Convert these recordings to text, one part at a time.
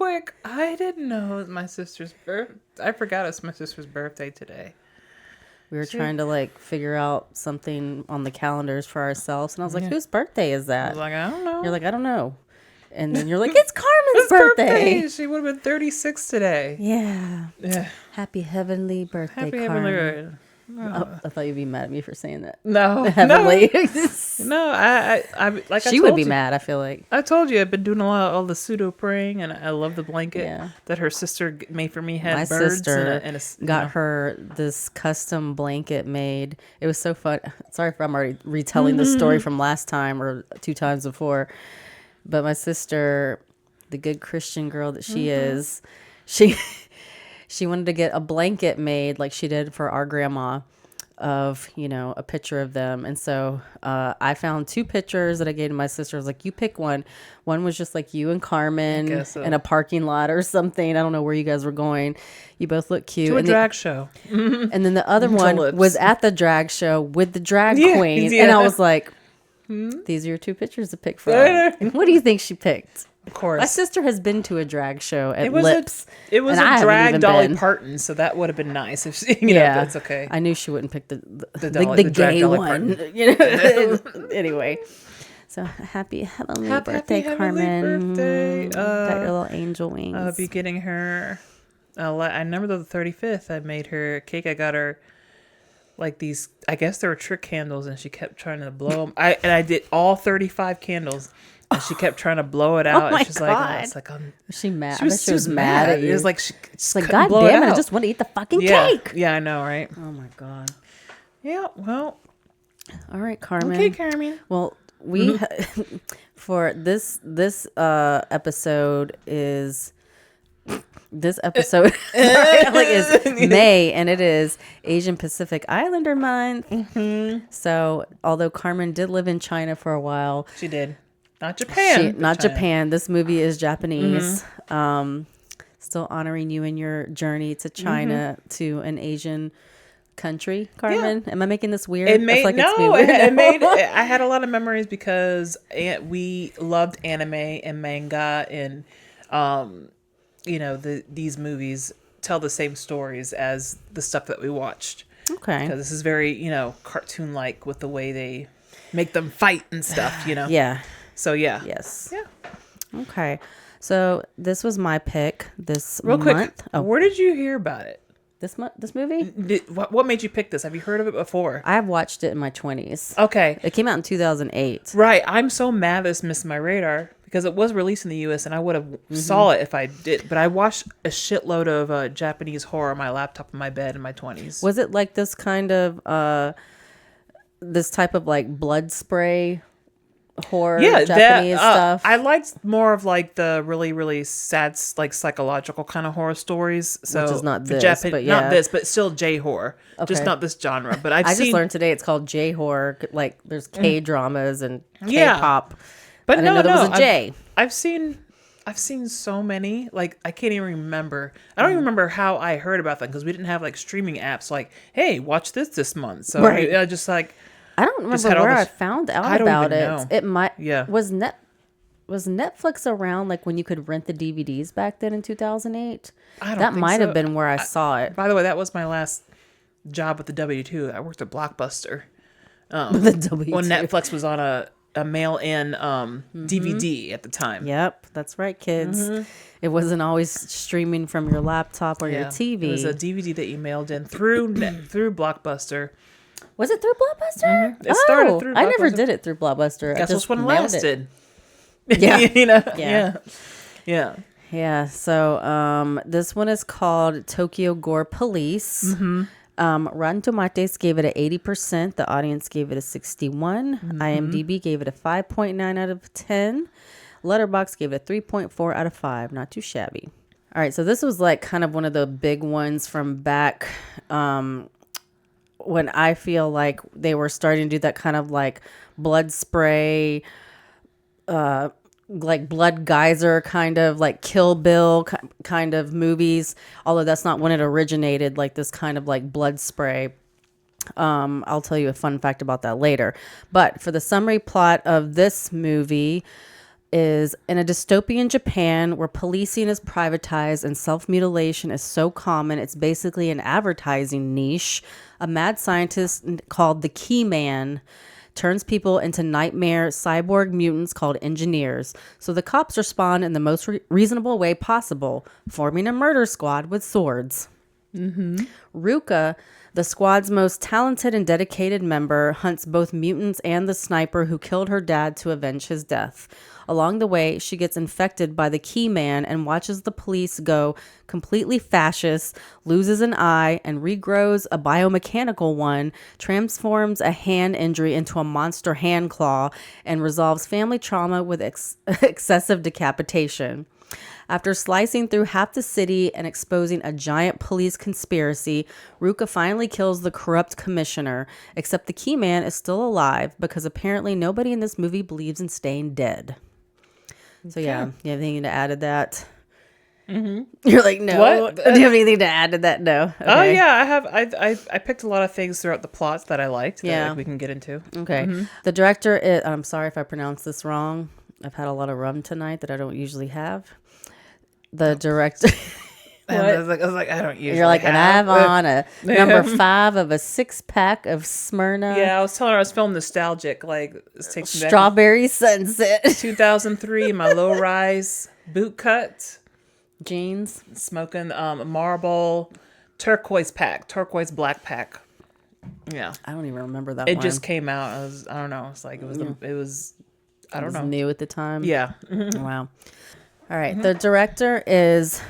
quick, I didn't know it was my sister's birth. I forgot it's my sister's birthday today. We were trying to like figure out something on the calendars for ourselves, and I was like, "Whose birthday is that?" I was like, I don't know. You're like, "I don't know," and then you're like, "It's Carmen's birthday." She would have been 36 today. Yeah. Happy heavenly birthday, Happy Carmen. heavenly birthday. Oh, I thought you'd be mad at me for saying that. No, Heavenly. no. I like. She would be mad. I feel like. I told you I've been doing a lot of all the pseudo praying, and I love the blanket that her sister made for me. Had my birds sister and got her this custom blanket made. It was so fun. Sorry if I'm already retelling the story from last time or 2 times before, but my sister, the good Christian girl that she is, she wanted to get a blanket made like she did for our grandma of, a picture of them. And so I found 2 pictures that I gave to my sister. I was like, you pick one. One was just like you and Carmen in a parking lot or something. I don't know where you guys were going. You both look cute. To a drag show. And then the other one was at the drag show with the drag queen. Yeah. And I was like, these are your 2 pictures to pick from. What do you think she picked? Of course. My sister has been to a drag show at Lips. It was a drag Dolly Parton, so that would have been nice if she, that's okay. I knew she wouldn't pick the gay one. Anyway, so happy heavenly birthday, Carmen. Birthday. Got your little angel wings. I'll be getting her. I remember the 35th. I made her a cake. I got her like these. I guess they were trick candles, and she kept trying to blow them. I did all 35 candles. And she kept trying to blow it out. Oh my She's God. Was she mad? She was mad at you. It was like she's like, God damn it! I just want to eat the fucking cake. Yeah, I know, right? Oh my God. Yeah. Well. All right, Carmen. Okay, Carmen. Well, we for this episode is. This episode is May, and it is Asian Pacific Islander Month. So, although Carmen did live in China for a while, she did. Not Japan. Not Japan. This movie is Japanese. Still honoring you in your journey to China to an Asian country, Carmen. Am I making this weird? It made I had a lot of memories because we loved anime and manga, and these movies tell the same stories as the stuff that we watched. Okay. Because this is very cartoon like with the way they make them fight and stuff. Yeah. So yeah. Yes. Yeah. Okay. So this was my pick this Real month. Quick, where did you hear about it? This movie? What made you pick this? Have you heard of it before? I've watched it in my 20s. Okay. It came out in 2008. Right. I'm so mad this missed my radar because it was released in the U.S. and I would have saw it if I did. But I watched a shitload of Japanese horror on my laptop in my bed in my 20s. Was it like this kind of, this type of like blood spray horror, Japanese stuff? I liked more of like the really, really sad, like psychological kind of horror stories. So which is not this, but yeah. Not this, but still J-horror. Okay. Just not this genre. But I just learned today it's called J-horror. Like there's K-dramas and K-pop. But I didn't know there was a J. I've seen so many. Like I can't even remember. I don't even remember how I heard about them because we didn't have like streaming apps. Like, hey, watch this month. So I just like. I don't remember where I found out about it. Know. It might. Yeah. Was Netflix around like when you could rent the DVDs back then in 2008? That might have been where I saw it. By the way, that was my last job with the W2. I worked at Blockbuster. The W2. When Netflix was on a mail-in DVD at the time. Yep, that's right, kids. It wasn't always streaming from your laptop or your TV. It was a DVD that you mailed in through Blockbuster. Was it through Blockbuster? It started through Blockbuster. I never did it through Blockbuster. Guess which one lasted. Yeah. Yeah. So this one is called Tokyo Gore Police. Rotten Tomatoes gave it an 80%. The audience gave it a 61. IMDb gave it a 5.9 out of 10. Letterboxd gave it a 3.4 out of 5. Not too shabby. All right. So this was like kind of one of the big ones from back when I feel like they were starting to do that kind of like blood spray, like blood geyser kind of like Kill Bill kind of movies. Although that's not when it originated, like this kind of like blood spray. I'll tell you a fun fact about that later. But for the summary plot of this movie, is in a dystopian Japan where policing is privatized and self-mutilation is so common it's basically an advertising niche. A mad scientist called the Key Man turns people into nightmare cyborg mutants called engineers. So the cops respond in the most reasonable way possible, forming a murder squad with swords. Ruka, the squad's most talented and dedicated member, hunts both mutants and the sniper who killed her dad to avenge his death. Along the way, she gets infected by the Key Man and watches the police go completely fascist, loses an eye, and regrows a biomechanical one, transforms a hand injury into a monster hand claw, and resolves family trauma with excessive decapitation. After slicing through half the city and exposing a giant police conspiracy, Ruka finally kills the corrupt commissioner, except the Key Man is still alive because apparently nobody in this movie believes in staying dead. So yeah, you have anything to add to that? You're like, no. What? Do you have anything to add to that? No. Okay. Oh yeah, I have. I picked a lot of things throughout the plots that I liked. Yeah. That we can get into. Okay. The director is, I'm sorry if I pronounced this wrong. I've had a lot of rum tonight that I don't usually have. The director. And I was like, I don't usually. You're like, and I have have on a number 5 of a 6-pack of Smyrna. Yeah, I was telling her I was feeling nostalgic. Like, this takes me back Strawberry Sunset. to 2003. My low rise boot cut, Jeans. smoking Marlboro turquoise black pack. Yeah, I don't even remember that it one. just came out. I don't know. It's like it was. I don't know. New at the time. Yeah. Wow. All right. The director is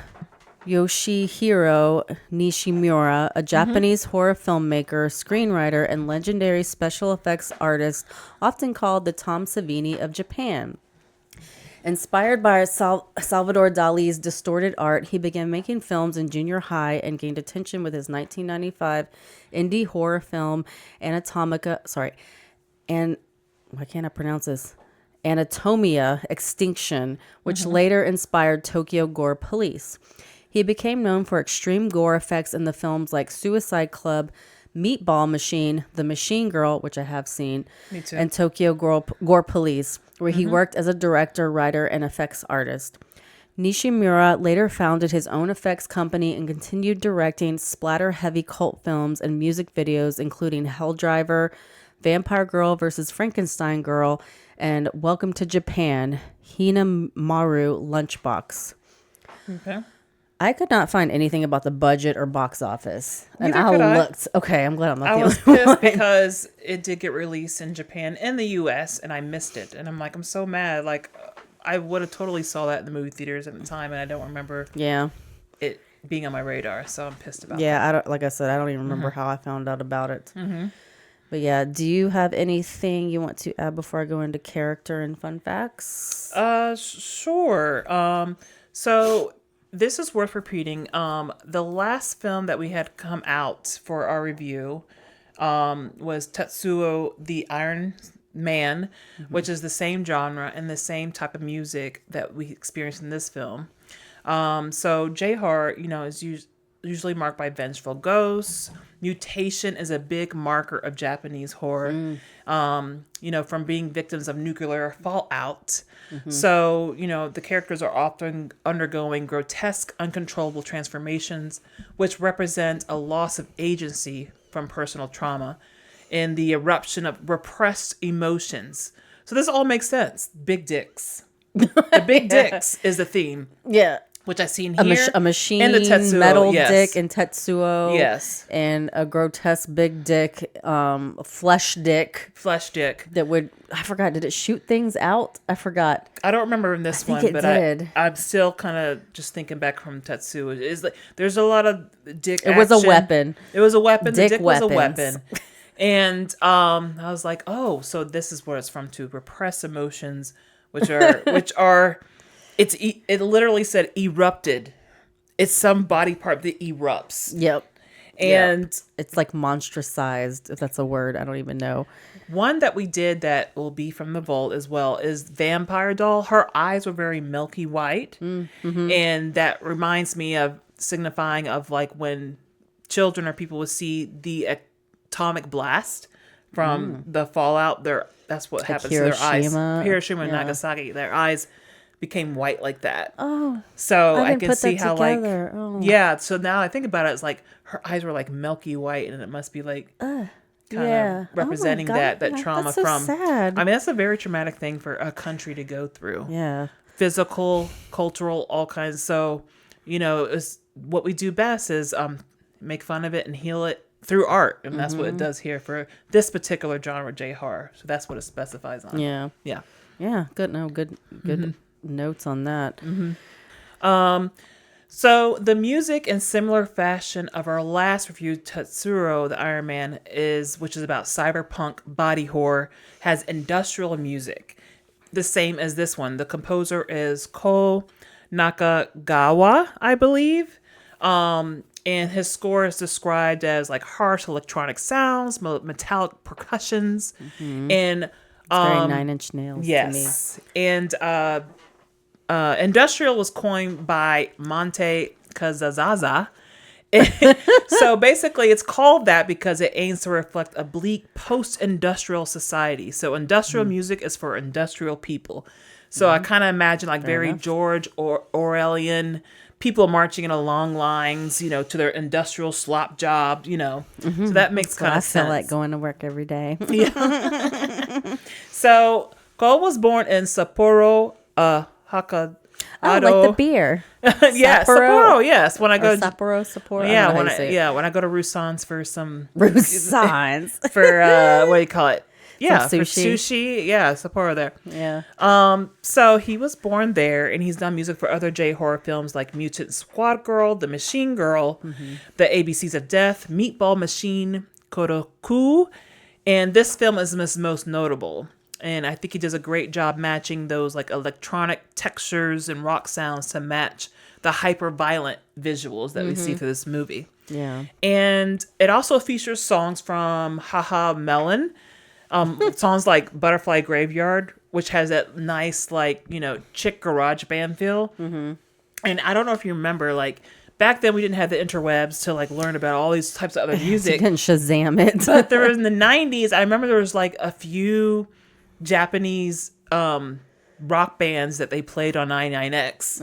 Yoshihiro Nishimura, a Japanese horror filmmaker, screenwriter, and legendary special effects artist, often called the Tom Savini of Japan. Inspired by Salvador Dali's distorted art, he began making films in junior high and gained attention with his 1995 indie horror film why can't I pronounce this? Anatomia Extinction, which later inspired Tokyo Gore Police. He became known for extreme gore effects in the films like Suicide Club, Meatball Machine, The Machine Girl, which I have seen, Me too. and Tokyo Gore Police, where he worked as a director, writer, and effects artist. Nishimura later founded his own effects company and continued directing splatter-heavy cult films and music videos, including Helldriver, Vampire Girl vs. Frankenstein Girl, and Welcome to Japan, Hinamaru Lunchbox. Okay. I could not find anything about the budget or box office. And Neither could I I. looked. Okay, I'm glad I'm not I the was only pissed one. because it did get released in Japan and the U.S. and I missed it. And I'm like, I'm so mad. Like, I would have totally saw that in the movie theaters at the time, and I don't remember Yeah. it being on my radar. So I'm pissed about that. Yeah, I don't. Like I said, I don't even remember how I found out about it. But yeah, do you have anything you want to add before I go into character and fun facts? Sure. So this is worth repeating. The last film that we had come out for our review was Tetsuo the Iron Man, which is the same genre and the same type of music that we experienced in this film. So J-horror, is usually marked by vengeful ghosts. Mutation is a big marker of Japanese horror, from being victims of nuclear fallout. So, the characters are often undergoing grotesque, uncontrollable transformations, which represent a loss of agency from personal trauma and the eruption of repressed emotions. So this all makes sense. Big dicks. The big dicks is the theme. Yeah. Which I've seen here. A machine, and the Tetsuo, metal yes. dick, and Tetsuo. Yes. And a grotesque big dick, flesh dick. Flesh dick. That would, I forgot, did it shoot things out? I forgot. I don't remember in this one, it but did. I'm still kind of just thinking back from Tetsuo. It's like there's a lot of dick. It was a weapon. It was a weapon. Dick the dick was a weapons. weapon. And I was like, oh, so this is where it's from to repress emotions, which are it literally said erupted. It's some body part that erupts. Yep. And it's like monstrosized, if that's a word. I don't even know. One that we did that will be from the vault as well is Vampire Doll. Her eyes were very milky white. And that reminds me of signifying of like when children or people would see the atomic blast from the fallout. That's what happens to their eyes. Hiroshima and Nagasaki. Their eyes became white like that. Oh, so I didn't can put see that how together. yeah. So now I think about it, it's like her eyes were like milky white, and it must be like kind of representing that trauma that's so from. sad. I mean, that's a very traumatic thing for a country to go through. Yeah. Physical, cultural, all kinds. So, it's what we do best is make fun of it and heal it through art, and that's what it does here for this particular genre, J horror. So that's what it specifies on. Yeah. Good. No, good notes on that. So the music in similar fashion of our last review, Tetsuro, the Iron Man, which is about cyberpunk body horror, has industrial music, the same as this one. The composer is Ko Nakagawa, I believe. And his score is described as like harsh electronic sounds, metallic percussions, and It's very Nine Inch Nails to me. And industrial was coined by Monte Kazazaza. So basically it's called that because it aims to reflect a bleak post-industrial society. So industrial music is for industrial people. So I kind of imagine like very George Orwellian, people marching in long lines, to their industrial slop job, So that makes kind of sense. I feel like going to work every day. So Go was born in Sapporo, Hokkaido. Oh, like the beer. Yeah, Sapporo. Yes, when I go Sapporo. Yeah, when I go to Rusan's for some Rusan's for what do you call it? Yeah, some for sushi. sushi. Yeah, Sapporo there. Yeah. So he was born there, and he's done music for other J horror films like Mutant Squad Girl, The Machine Girl, The ABCs of Death, Meatball Machine, Kodoku, and this film is his most notable. And I think he does a great job matching those like electronic textures and rock sounds to match the hyper violent visuals that we see for this movie. Yeah. And it also features songs from Haha Melon, songs like Butterfly Graveyard, which has that nice like, chick garage band feel. And I don't know if you remember, like back then we didn't have the interwebs to like learn about all these types of other music. You couldn't Shazam it. But there was in the 90s, I remember there was like a few Japanese rock bands that they played on 99X.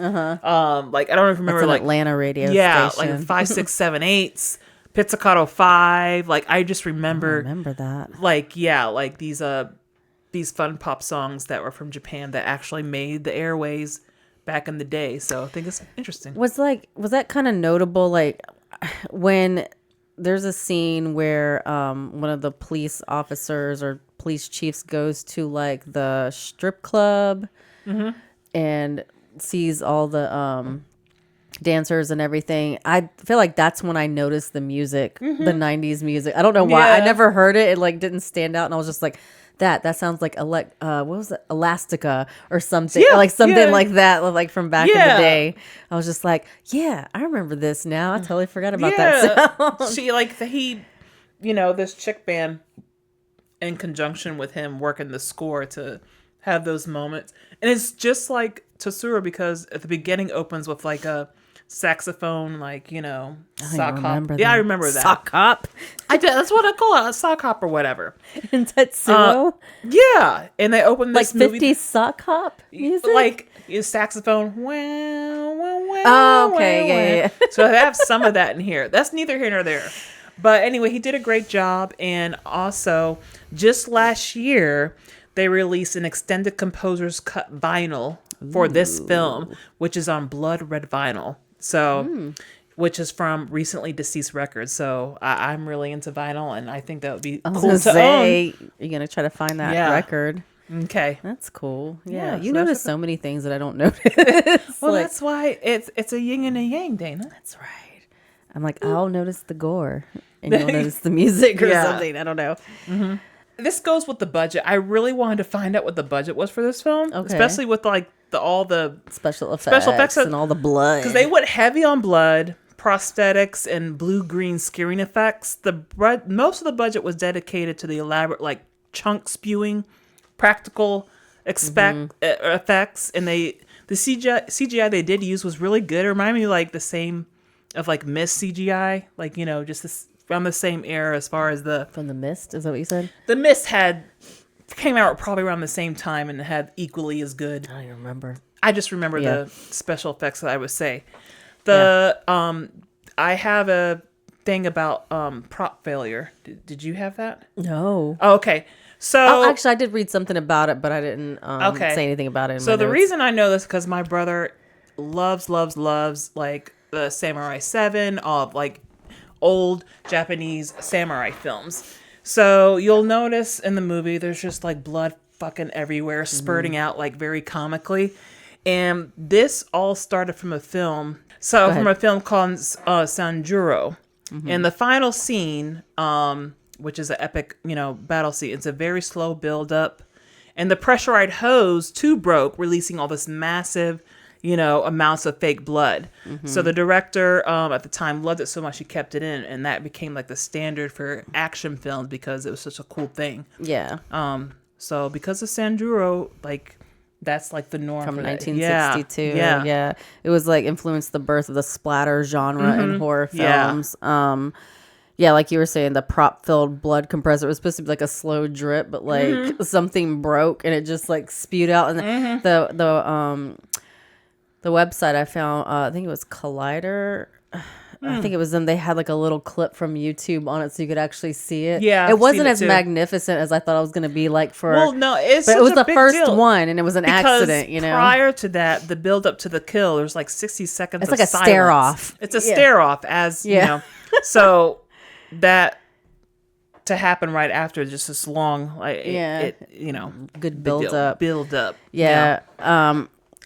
Like I don't even remember, that's an like Atlanta radio station. station. Like 5, 6, 7, 8s, Pizzicato 5. Like I just remember that. like like these fun pop songs that were from Japan that actually made the airways back in the day. So I think it's interesting. Was that kind of notable, like when there's a scene where one of the police officers or police chiefs goes to like the strip club and sees all the dancers and everything. I feel like that's when I noticed the music, the 90s music. I don't know why. I never heard it. It like didn't stand out, and I was just like, that sounds like what was it? Elastica or something. Like something like that, like from back in the day. I was just like, yeah, I remember this now. I totally forgot about that sound. She this chick band in conjunction with him working the score to have those moments. And it's just like Tetsuro because at the beginning opens with like a saxophone, like, sock hop. Yeah, I remember that. Sock hop? That's what I call it, a sock hop or whatever. In Tetsuro? Yeah. And they open this like 50s movie. sock hop music? Like saxophone. Okay, yeah. So I have some of that in here. That's neither here nor there. But anyway, he did a great job. And also, just last year, they released an extended composer's cut vinyl for this film, which is on blood red vinyl. So, which is from recently deceased records. So I'm really into vinyl, and I think that would be cool to own. You're going to try to find that record. Okay. That's cool. Yeah, you so notice so many things that I don't notice. Well, that's why it's a yin and a yang, Dana. That's right. I'm like, I'll notice the gore, and you'll notice the music or something. I don't know. This goes with the budget. I really wanted to find out what the budget was for this film, especially with like all the special effects and all the blood. Because they went heavy on blood, prosthetics, and blue-green scaring effects. Most of the budget was dedicated to the elaborate like chunk spewing, practical effects, and the CGI they did use was really good. It reminded me like the same of like Miss CGI, like just this around the same era as far as From The Mist, is that what you said? The Mist came out probably around the same time and had equally as good. I don't even remember. I just remember the special effects that I would say. I have a thing about prop failure. Did you have that? No. Oh, okay. So actually, I did read something about it, but I didn't say anything about it. So the reason I know this because my brother loves like the Samurai 7, all of like old Japanese samurai films. So you'll notice in the movie there's just like blood fucking everywhere, spurting out like very comically. And this all started from a film. So from a film called Sanjuro. And the final scene, which is an epic, battle scene, it's a very slow build up. And the pressurized hose too broke, releasing all this massive, amounts of fake blood. So the director at the time loved it so much he kept it in, and that became like the standard for action films because it was such a cool thing. Yeah. So because of Sanjuro, like that's like the norm From for 1962. That. Yeah. It was like influenced the birth of the splatter genre in horror films. Yeah, like you were saying, the prop-filled blood compressor, it was supposed to be like a slow drip, but like something broke and it just like spewed out. And the website I found, I think it was Collider. I think it was them. They had like a little clip from YouTube on it so you could actually see it. Yeah, it wasn't it as magnificent as I thought it was going to be like for. Well, no, but it was the first one and it was an accident, Prior to that, the build up to the kill, there's like 60 seconds it's of like a silence. stare off. It's a stare off so to happen right after just this long, like, good build up. Yeah.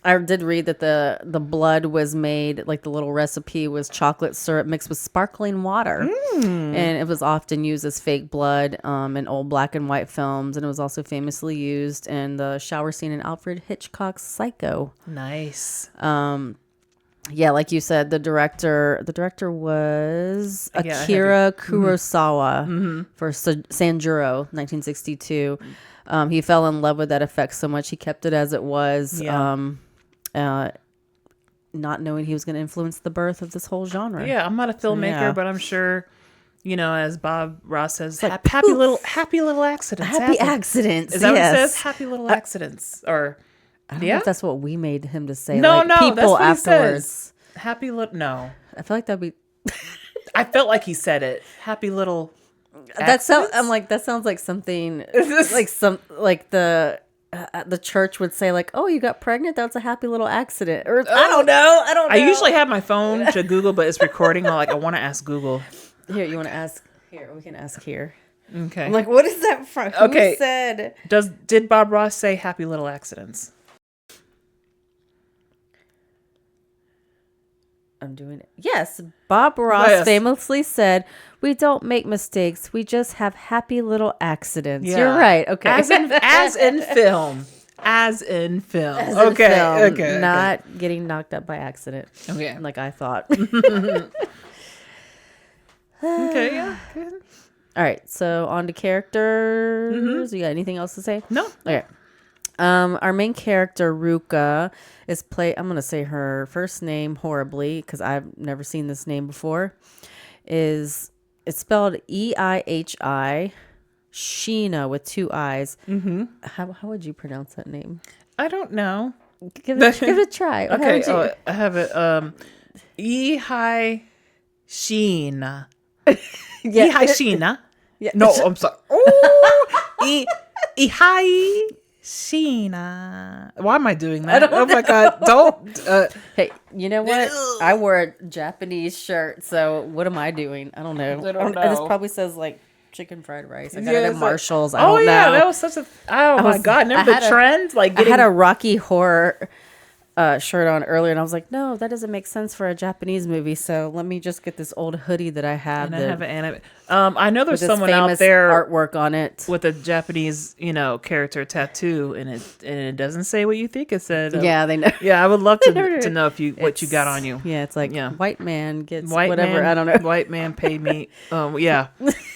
I did read that the blood was made, like the little recipe was chocolate syrup mixed with sparkling water. And it was often used as fake blood in old black and white films. And it was also famously used in the shower scene in Alfred Hitchcock's Psycho. Nice. Yeah, like you said, the director was Akira Kurosawa for Sanjuro, 1962. He fell in love with that effect so much he kept it as it was. Not knowing he was going to influence the birth of this whole genre. Yeah, I'm not a filmmaker, but I'm sure, as Bob Ross says, like, happy little accidents. Happy accidents. Is that what it says? Happy little accidents. Or I don't know if that's what we made him to say. No, like, no, people that's what afterwards. He says. Happy little. No, I feel like that'd be. I felt like he said it. Happy little. That sounds. I'm like that sounds like something like the church would say like, oh, you got pregnant. That's a happy little accident. Or I don't know. I usually have my phone to Google, but it's recording. I want to ask Google. Here, you want to ask? Here, we can ask here. Okay. I'm like, what is that from? Okay. Who said? Did Bob Ross say happy little accidents? I'm doing it. Yes, Bob Ross famously said, "We don't make mistakes. We just have happy little accidents." Yeah. You're right. Okay. As in film. Okay. Not getting knocked up by accident. Okay. Like I thought. Okay. Yeah. Good. All right. So on to characters. You got anything else to say? No. Okay. Our main character, Ruka, is I'm going to say her first name horribly because I've never seen this name before. It's spelled Eihi, Sheena with 2 I's. Mm-hmm. How would you pronounce that name? I don't know. Give it a try. Okay. I have it. Eihi Sheena. Yeah. Eihi Sheena. Yeah. No, I'm sorry. Oh, Eihi Sheena. Why am I doing that? Oh my God. Don't. Hey, you know what? I wore a Japanese shirt, so what am I doing? I don't know. I don't know. This probably says like chicken fried rice. I got it at Marshall's. I don't know. That was such a. Oh my God. Remember the trend? Like I had a Rocky Horror shirt on earlier, and I was like, no, that doesn't make sense for a Japanese movie. So let me just get this old hoodie that I have. And I have an anime. I know there's someone out there artwork on it with a Japanese, character tattoo, and it doesn't say what you think it said. Yeah, they know. Yeah, I would love to know what you got on you. Yeah, it's like white man gets whatever. I don't know. White man paid me. Yeah,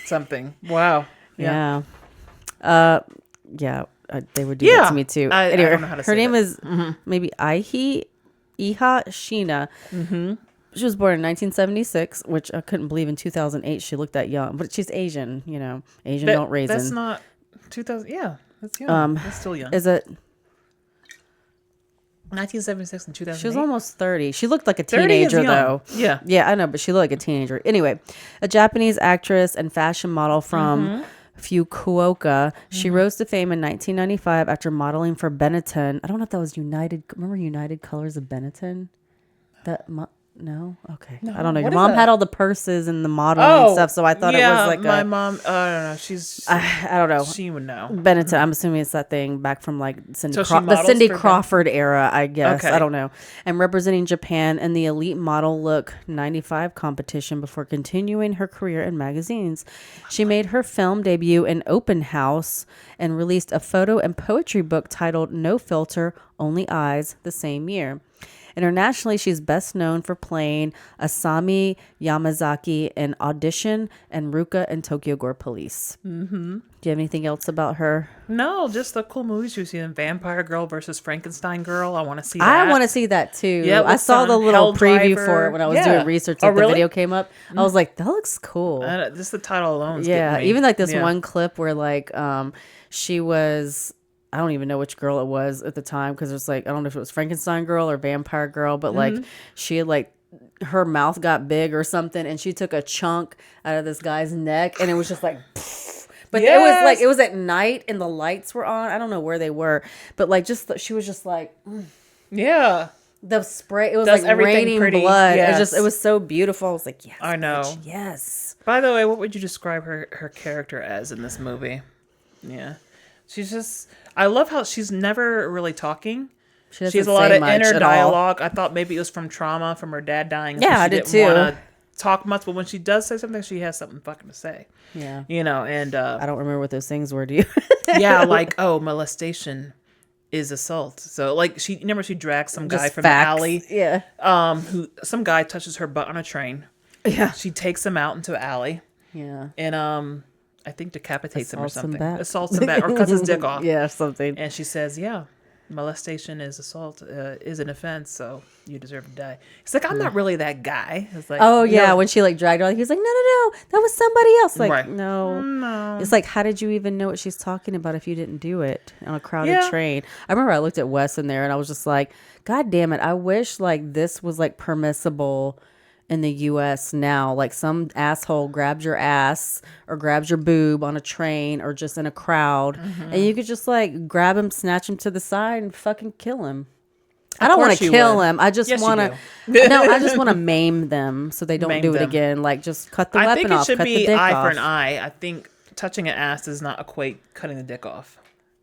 something. Wow. Yeah. They would do that to me too. I don't know how to say her name that. is maybe Eihi Sheena. Mm-hmm. She was born in 1976, which I couldn't believe in 2008 she looked that young. But she's Asian, Asian don't raisin. That's not 2000. Yeah, that's young. That's still young. Is it? 1976 and 2008. She was almost 30. She looked like a teenager, though. Yeah. Yeah, I know, but she looked like a teenager. Anyway, a Japanese actress and fashion model from Fukuoka. She rose to fame in 1995 after modeling for Benetton. I don't know if that was United. Remember United Colors of Benetton? No? Okay. No, I don't know. Your what is mom that? had all the purses and the modeling and stuff, so I thought it was like my mom. I don't know. She's. I don't know. She would know. Benetton. I'm assuming it's that thing back from like the she Cindy models Crawford era, I guess. Okay. I don't know. And representing Japan in the elite model look 95 competition before continuing her career in magazines. She made her film debut in Open House and released a photo and poetry book titled No Filter, Only Eyes the same year. Internationally, she's best known for playing Asami Yamazaki in Audition and Ruka in Tokyo Gore Police. Mm-hmm. Do you have anything else about her? No, just the cool movies you see in Vampire Girl versus Frankenstein Girl. I want to see that. I want to see that too. Yeah, I saw the little preview Driver. for it when I was doing research. Like really? the video came up. I was like, that looks cool. Just the title alone. Yeah, even like this one clip where like she was. I don't even know which girl it was at the time because it's like I don't know if it was Frankenstein Girl or Vampire Girl, but like she had like her mouth got big or something, and she took a chunk out of this guy's neck, and it was just like. But it was at night and the lights were on. I don't know where they were, but like she was just like. Yeah. The spray, it was like raining pretty. blood. Yes. It was so beautiful. I was like, yes. I know. Bitch, yes. By the way, what would you describe her character as in this movie? Yeah. She's just, I love how she's never really talking. She has a lot of inner dialogue. I thought maybe it was from trauma from her dad dying. Yeah, so I did too. She didn't want to talk much, but when she does say something, she has something fucking to say. Yeah. And I don't remember what those things were, do you? Yeah, like, molestation is assault. So like she drags some guy from the alley. Yeah. Some guy touches her butt on a train. Yeah. She takes him out into an alley. Yeah. And I think decapitates him or something. Assaults him back or cuts his dick off. Yeah, something. And she says, yeah, molestation is assault, is an offense, so you deserve to die. It's like, I'm not really that guy. It's like, oh, yeah, when she like dragged her, he was like, no, that was somebody else. Like, right. No. It's like, how did you even know what she's talking about if you didn't do it on a crowded train? I remember I looked at Wes in there and I was just like, God damn it, I wish like this was like permissible in the U.S. now, like some asshole grabs your ass or grabs your boob on a train or just in a crowd, and you could just like grab him, snatch him to the side, and fucking kill him. I don't want to kill him. I just want to. No, I just want to maim them so they don't do it again. Like just cut the weapon off. I think it should be eye eye for an eye. I think touching an ass does not equate cutting the dick off.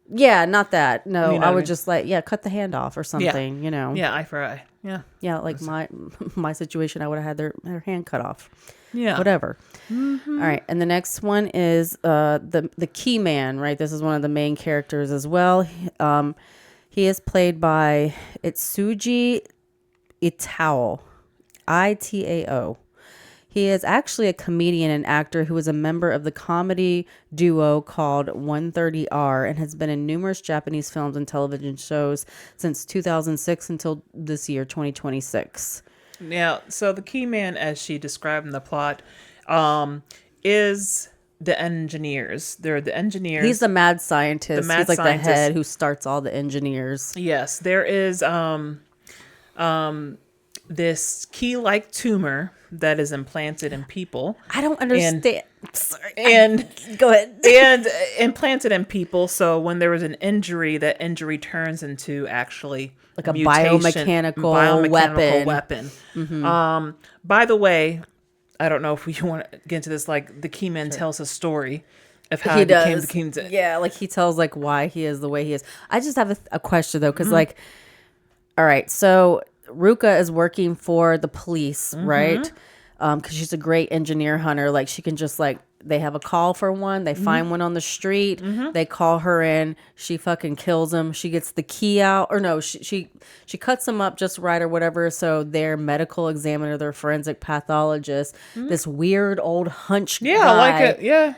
Yeah, not that. No, You know I would what I mean? just like cut the hand off or something. Yeah, eye for eye. Yeah. Like my situation, I would have had their hand cut off. Yeah. Whatever. Mm-hmm. All right. And the next one is the key man, right? This is one of the main characters as well. He is played by Itsuji Itao. Itao. He is actually a comedian and actor who is a member of the comedy duo called 130R and has been in numerous Japanese films and television shows since 2006 until this year, 2026. Yeah, so the key man, as she described in the plot, is the engineers. They're the engineers. He's the mad scientist. He's like the head who starts all the engineers. Yes, there is this key-like tumor that is implanted in people. I don't understand. Sorry. Go ahead. And implanted in people. So when there is an injury, that injury turns into actually like a biomechanical weapon. Mm-hmm. By the way, I don't know if you want to get into this. Like the key man tells a story of how he became the key. Yeah, like he tells like why he is the way he is. I just have a question though, because like, all right, so Ruka is working for the police, right? Because she's a great engineer hunter. Like she can just like, they have a call for one. They find one on the street. They call her in. She fucking kills him. She gets the key out. Or no, she cuts him up just right or whatever. So their medical examiner, their forensic pathologist, this weird old hunch guy. Yeah, like it. Yeah.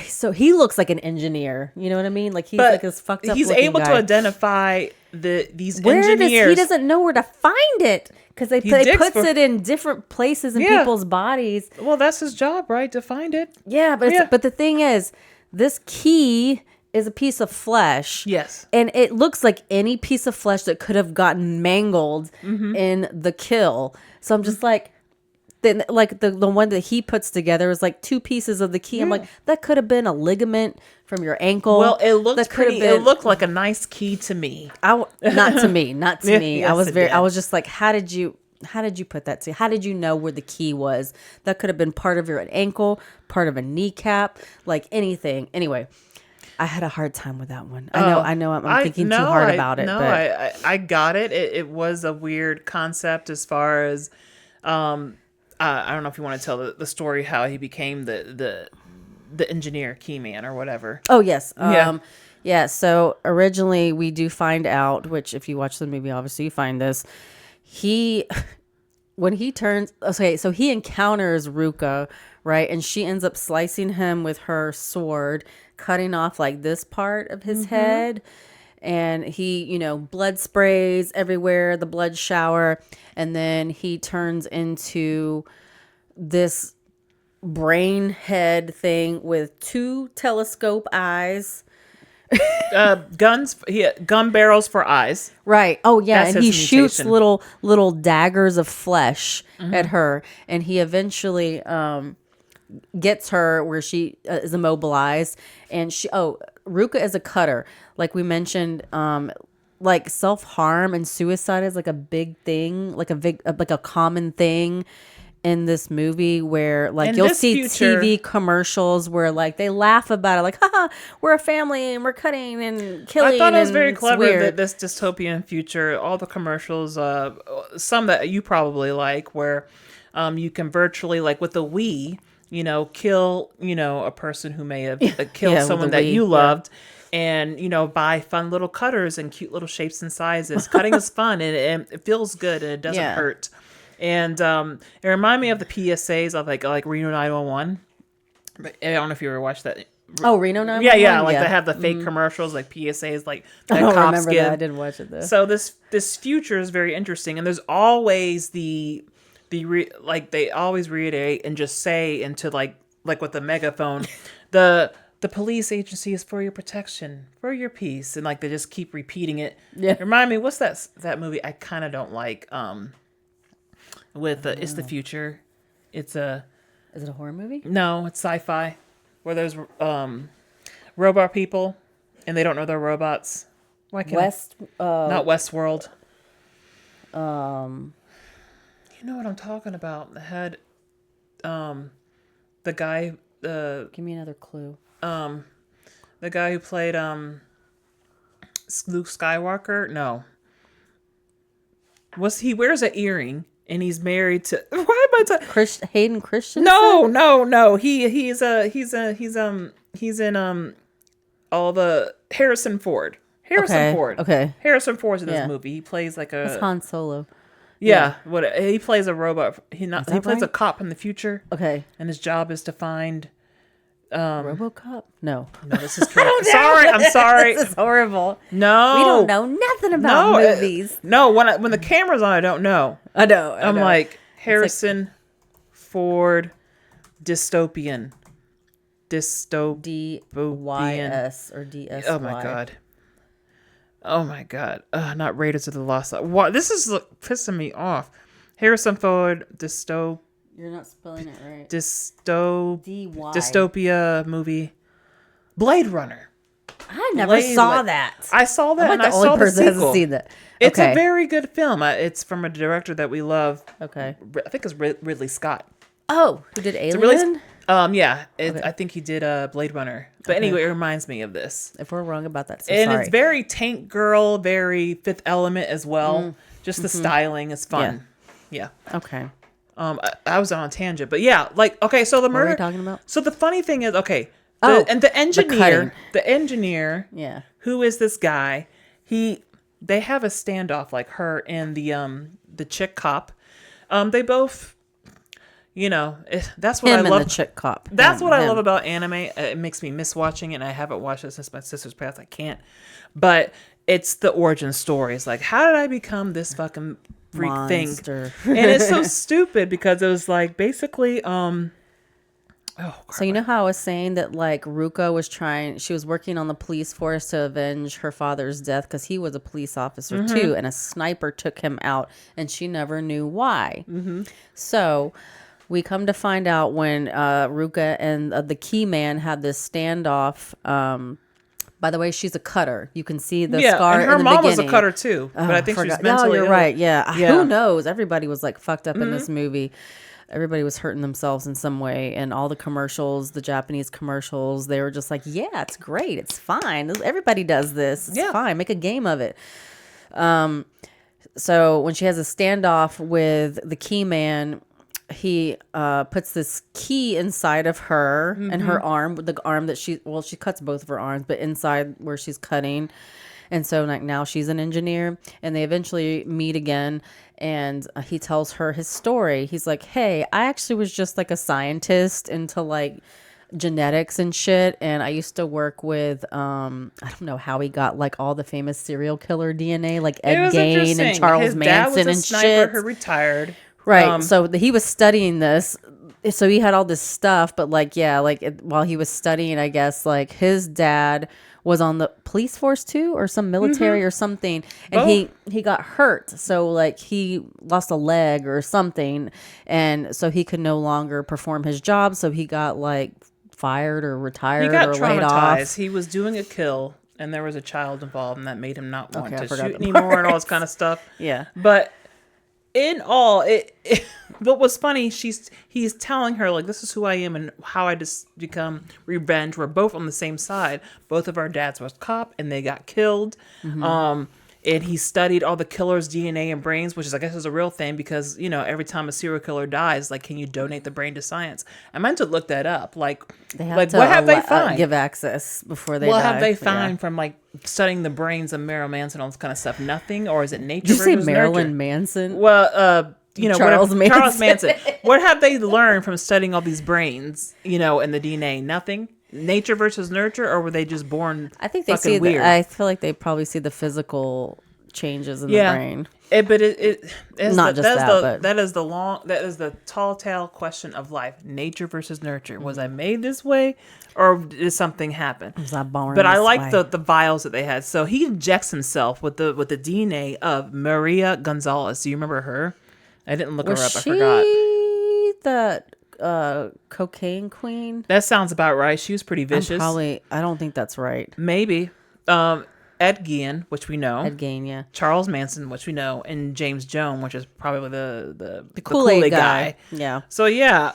So he looks like an engineer. You know what I mean? Like he's like this fucked up He's able to identify these engineers. engineers. He doesn't know where to find it. Because they puts it in different places in people's bodies. Well, that's his job, right? To find it. Yeah, but the thing is, this key is a piece of flesh. Yes. And it looks like any piece of flesh that could have gotten mangled in the kill. So I'm just like, then like the one that he puts together is like 2 pieces of the key. I'm like, that could have been a ligament from your ankle. Well, it looked that pretty. It looked like a nice key to me. not to me, not to me. Yes, I was just like, how did you put that to? How did you know where the key was? That could have been part of your ankle, part of a kneecap, like anything. Anyway, I had a hard time with that one. I know. I'm thinking too hard about it. No, but I got it. It was a weird concept as far as, I don't know if you want to tell the story how he became the engineer, key man, or whatever. Oh yes, yeah. So originally we do find out, which if you watch the movie, obviously you find this. When he turns, okay, so he encounters Ruka, right? And she ends up slicing him with her sword, cutting off like this part of his head. And he, blood sprays everywhere, the blood shower. And then he turns into this brain head thing with 2 telescope eyes. Gun barrels for eyes. Right. Oh yeah, That's and he his shoots mutation. little daggers of flesh at her, and he eventually gets her where she is immobilized, and Ruka is a cutter, like we mentioned. Like self-harm and suicide is like a big thing, like a common thing in this movie, where like you'll see TV commercials where like they laugh about it, like, haha, we're a family and we're cutting and killing. I thought it was very clever weird. that this dystopian future, all the commercials, some that you probably like, where you can virtually, like with the Wii, kill, a person who may have killed someone that you loved. And, buy fun little cutters and cute little shapes and sizes. Cutting is fun, and it feels good, and it doesn't hurt. And it reminded me of the PSAs of like Reno 911. But I don't know if you ever watched that. Oh, Reno 911? Yeah. Like they have the fake commercials, like PSAs, like that I don't cops remember give. that. I didn't watch it though. So this future is very interesting, and there's always like they always reiterate and just say into like with the megaphone, the police agency is for your protection, for your peace, and like they just keep repeating it. Yeah. Remind me, what's that movie I kind of don't like? With It's the Future. Is it a horror movie? No, it's sci-fi, where there's robot people, and they don't know they're robots. Why can't not Westworld? You know what I'm talking about? The head, the guy. Give me another clue. The guy who played Luke Skywalker. No. He wears an earring and he's married to. Why am I talking? Hayden Christensen? No. He's in all the Harrison Ford. Ford. Okay. Harrison Ford's in this movie. He plays like It's Han Solo. Yeah. What he plays a robot. He plays a cop in the future. Okay. And his job is to find. RoboCop? No, this is true. I'm sorry. This is horrible. No, we don't know nothing about movies. When the camera's on, I don't know. I know. I'm like Harrison Ford, dystopian. DYS or DSY. Oh my god. Not Raiders of the Lost Ark. What? This is pissing me off. Harrison Ford, You're not spelling it right. Dystopia movie. Blade Runner. I never saw that. I saw that, I'm and I saw the sequel. the only person that hasn't seen that. It's a very good film. It's from a director that we love. Okay. I think it's Ridley Scott. Oh, who did Alien? I think he did Blade Runner. But anyway, it reminds me of this. If we're wrong about that, It's very Tank Girl, very Fifth Element as well. Just the styling is fun. Yeah. Okay. I was on a tangent, but yeah, like, okay, so the murder. What are you talking about? So the funny thing is, okay, the engineer, yeah, who is this guy? They have a standoff, like her and the chick cop. They both, that's what I love. The chick cop. That's what I love about anime. It makes me miss watching it, and I haven't watched it since my sister's passed. I can't, but it's the origin stories. Like, how did I become this fucking freak monster thing. And it's so stupid because it was like basically So you know how I was saying that like Ruka was she was working on the police force to avenge her father's death because he was a police officer too, and a sniper took him out, and she never knew why. So we come to find out when Ruka and the key man had this standoff. By the way, she's a cutter. You can see the scar. And her in the mom beginning. was a cutter too, but I think she was Oh, mentally you're ill. right. Yeah. Who knows? Everybody was like fucked up in this movie. Everybody was hurting themselves in some way, and all the commercials, the Japanese commercials, they were just like, yeah, it's great. It's fine. Everybody does this. It's fine. Make a game of it. So when she has a standoff with the key man, he puts this key inside of her and her arm, the arm that she cuts both of her arms, but inside where she's cutting. And so like now she's an engineer, and they eventually meet again, and he tells her his story. He's like, hey, I actually was just like a scientist into like genetics and shit, and I used to work with I don't know how he got like all the famous serial killer DNA, like Ed Gein and Charles his Manson dad was a and sniper shit. who retired. Right. So he was studying this. So he had all this stuff, but like, yeah, like while he was studying, I guess like his dad was on the police force too, or some military or something. And he got hurt. So like he lost a leg or something. And so he could no longer perform his job. So he got like fired or retired He got or laid off. traumatized. He was doing a kill, and there was a child involved, and that made him not want to I forgot shoot the anymore and all this kind of stuff. Yeah. But in all, what was funny, he's telling her like, this is who I am and how I just become revenge. We're both on the same side. Both of our dads was cop, and they got killed. And he studied all the killers' DNA and brains, which is, I guess, is a real thing because, you know, every time a serial killer dies, like, can you donate the brain to science? I meant to look that up. Like what have they found? Give access before they What die. have they found from like studying the brains of Marilyn Manson, all this kind of stuff? Nothing? Or is it nature? Did you say versus Marilyn nurture? Manson? Well, you know, Charles Manson. What have they learned from studying all these brains, you know, and the DNA? Nothing? Nature versus nurture, or were they just born I think they fucking see weird? I feel like they probably see the physical changes in the brain. But it's Not just that, but- that is the tall tale question of life. Nature versus nurture. Was I made this way, or did something happen? Was I born But I this like way? the vials that they had. So he injects himself with the DNA of Maria Gonzalez. Do you remember her? I didn't look her up. I forgot. The cocaine queen? That sounds about right. She was pretty vicious. I don't think that's right. Maybe. Ed Gein, which we know. Ed Gein, yeah. Charles Manson, which we know, and James Jones, which is probably the Kool-Aid guy. Yeah. So yeah.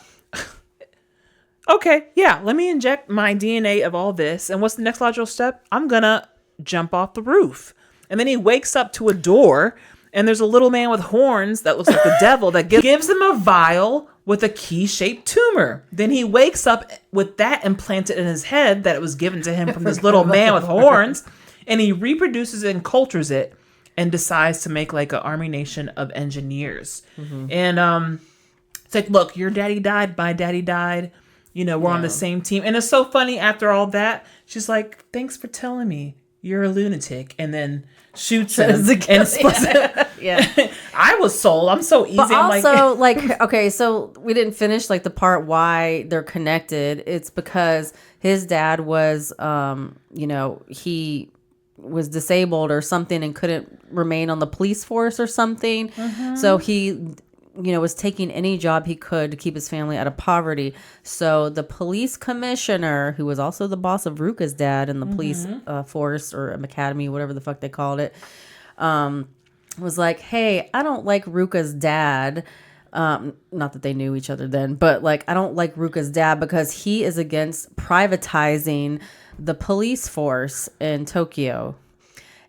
Okay, yeah. Let me inject my DNA of all this, and what's the next logical step? I'm gonna jump off the roof, and then he wakes up to a door, and there's a little man with horns that looks like the devil that gives him a vial with a key-shaped tumor. Then he wakes up with that implanted in his head that it was given to him from this little man with horns. And he reproduces it and cultures it and decides to make like an army nation of engineers. And it's like, look, your daddy died, my daddy died. You know, we're on the same team. And it's so funny after all that, she's like, thanks for telling me you're a lunatic. And then shoots him and splits him. Yeah. I was sold. I'm so easy. But I'm also, like, okay, so we didn't finish like the part why they're connected. It's because his dad was, you know, he was disabled or something and couldn't remain on the police force or something. So he, you know, was taking any job he could to keep his family out of poverty. So the police commissioner, who was also the boss of Ruka's dad in the police force or academy, whatever the fuck they called it, was like, hey, I don't like Ruka's dad. Not that they knew each other then, but like, I don't like Ruka's dad because he is against privatizing the police force in Tokyo.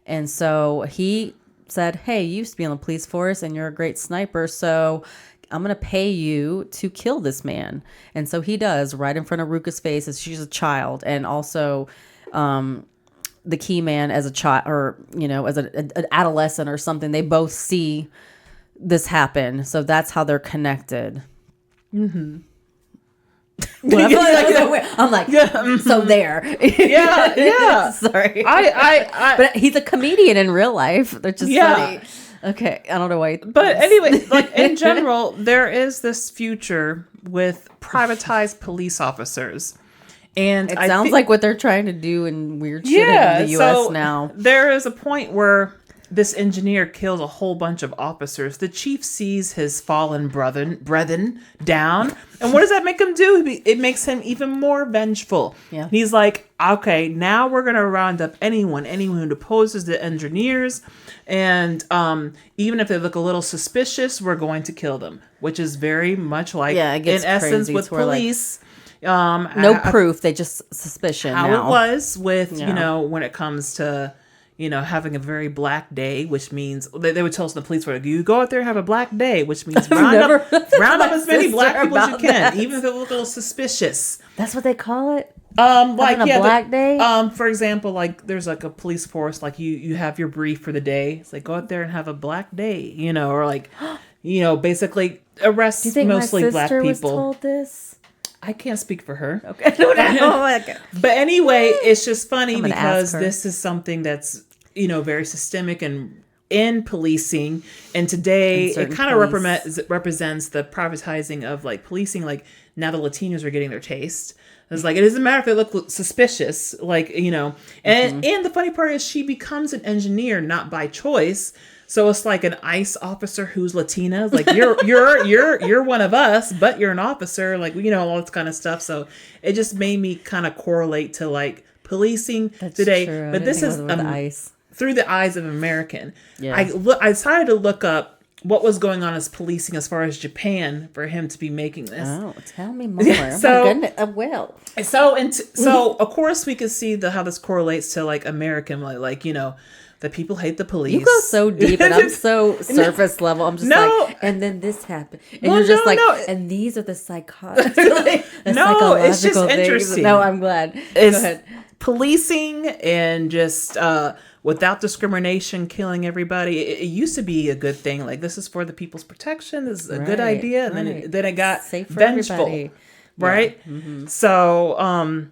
And so he said, hey, you used to be on the police force and you're a great sniper, so I'm going to pay you to kill this man. And so he does, right in front of Ruka's face as she's a child. And also the key man as a child, or, you know, as an adolescent or something. They both see this happen. So that's how they're connected. Well, I'm like, so there. yeah. Sorry. I But he's a comedian in real life. They're just funny. Okay, I don't know why. But anyway, like in general, there is this future with privatized police officers. And It sounds like what they're trying to do in weird shit yeah, in the U.S. so now. there is a point where this engineer kills a whole bunch of officers. The chief sees his fallen brethren down. And what does that make him do? It makes him even more vengeful. Yeah. He's like, okay, now we're going to round up anyone who opposes the engineers. And even if they look a little suspicious, we're going to kill them, which is very much like, Yeah, it gets in essence, crazy. with It's where, like, police. No proof, they just suspicion How now. it was with, Yeah. you know, when it comes to, you know, having a very black day, which means they would tell us in the police were like, you go out there and have a black day, which means round up as many black people as you can, even if they look a little suspicious. That's what they call it? Like Having a black day? For example, like there's like a police force, like you have your brief for the day. It's like go out there and have a black day, you know, or like, you know, basically arrest Do you think mostly my black sister people. was told this? I can't speak for her. Okay. But anyway, it's just funny I'm gonna because ask her. this is something that's, you know, very systemic and in policing. And today In certain it kind of police. represents the privatizing of like policing. Like now the Latinos are getting their taste. It's like, it doesn't matter if they look suspicious, like, you know, and the funny part is she becomes an engineer, not by choice. So it's like an ICE officer who's Latina. Like you're one of us, but you're an officer. Like, you know, all this kind of stuff. So it just made me kind of correlate to like policing today. True. But this is with ice. through the eyes of an American. Yeah. I decided to look up what was going on as policing as far as Japan for him to be making this. Oh, tell me more. So- Oh my goodness. Well. So of course we could see how this correlates to like American, like, you know, that people hate the police. You go so deep, and I'm so surface level. I'm just No. like, and then this happened, and Well, you're just no, like, no. and these are the psychotic, No, it's just interesting. No, I'm glad. Go It's ahead. policing and just without discrimination, killing everybody. It used to be a good thing. Like this is for the people's protection. This is a good Right, idea, and right. then it got Safe for vengeful, everybody. right? So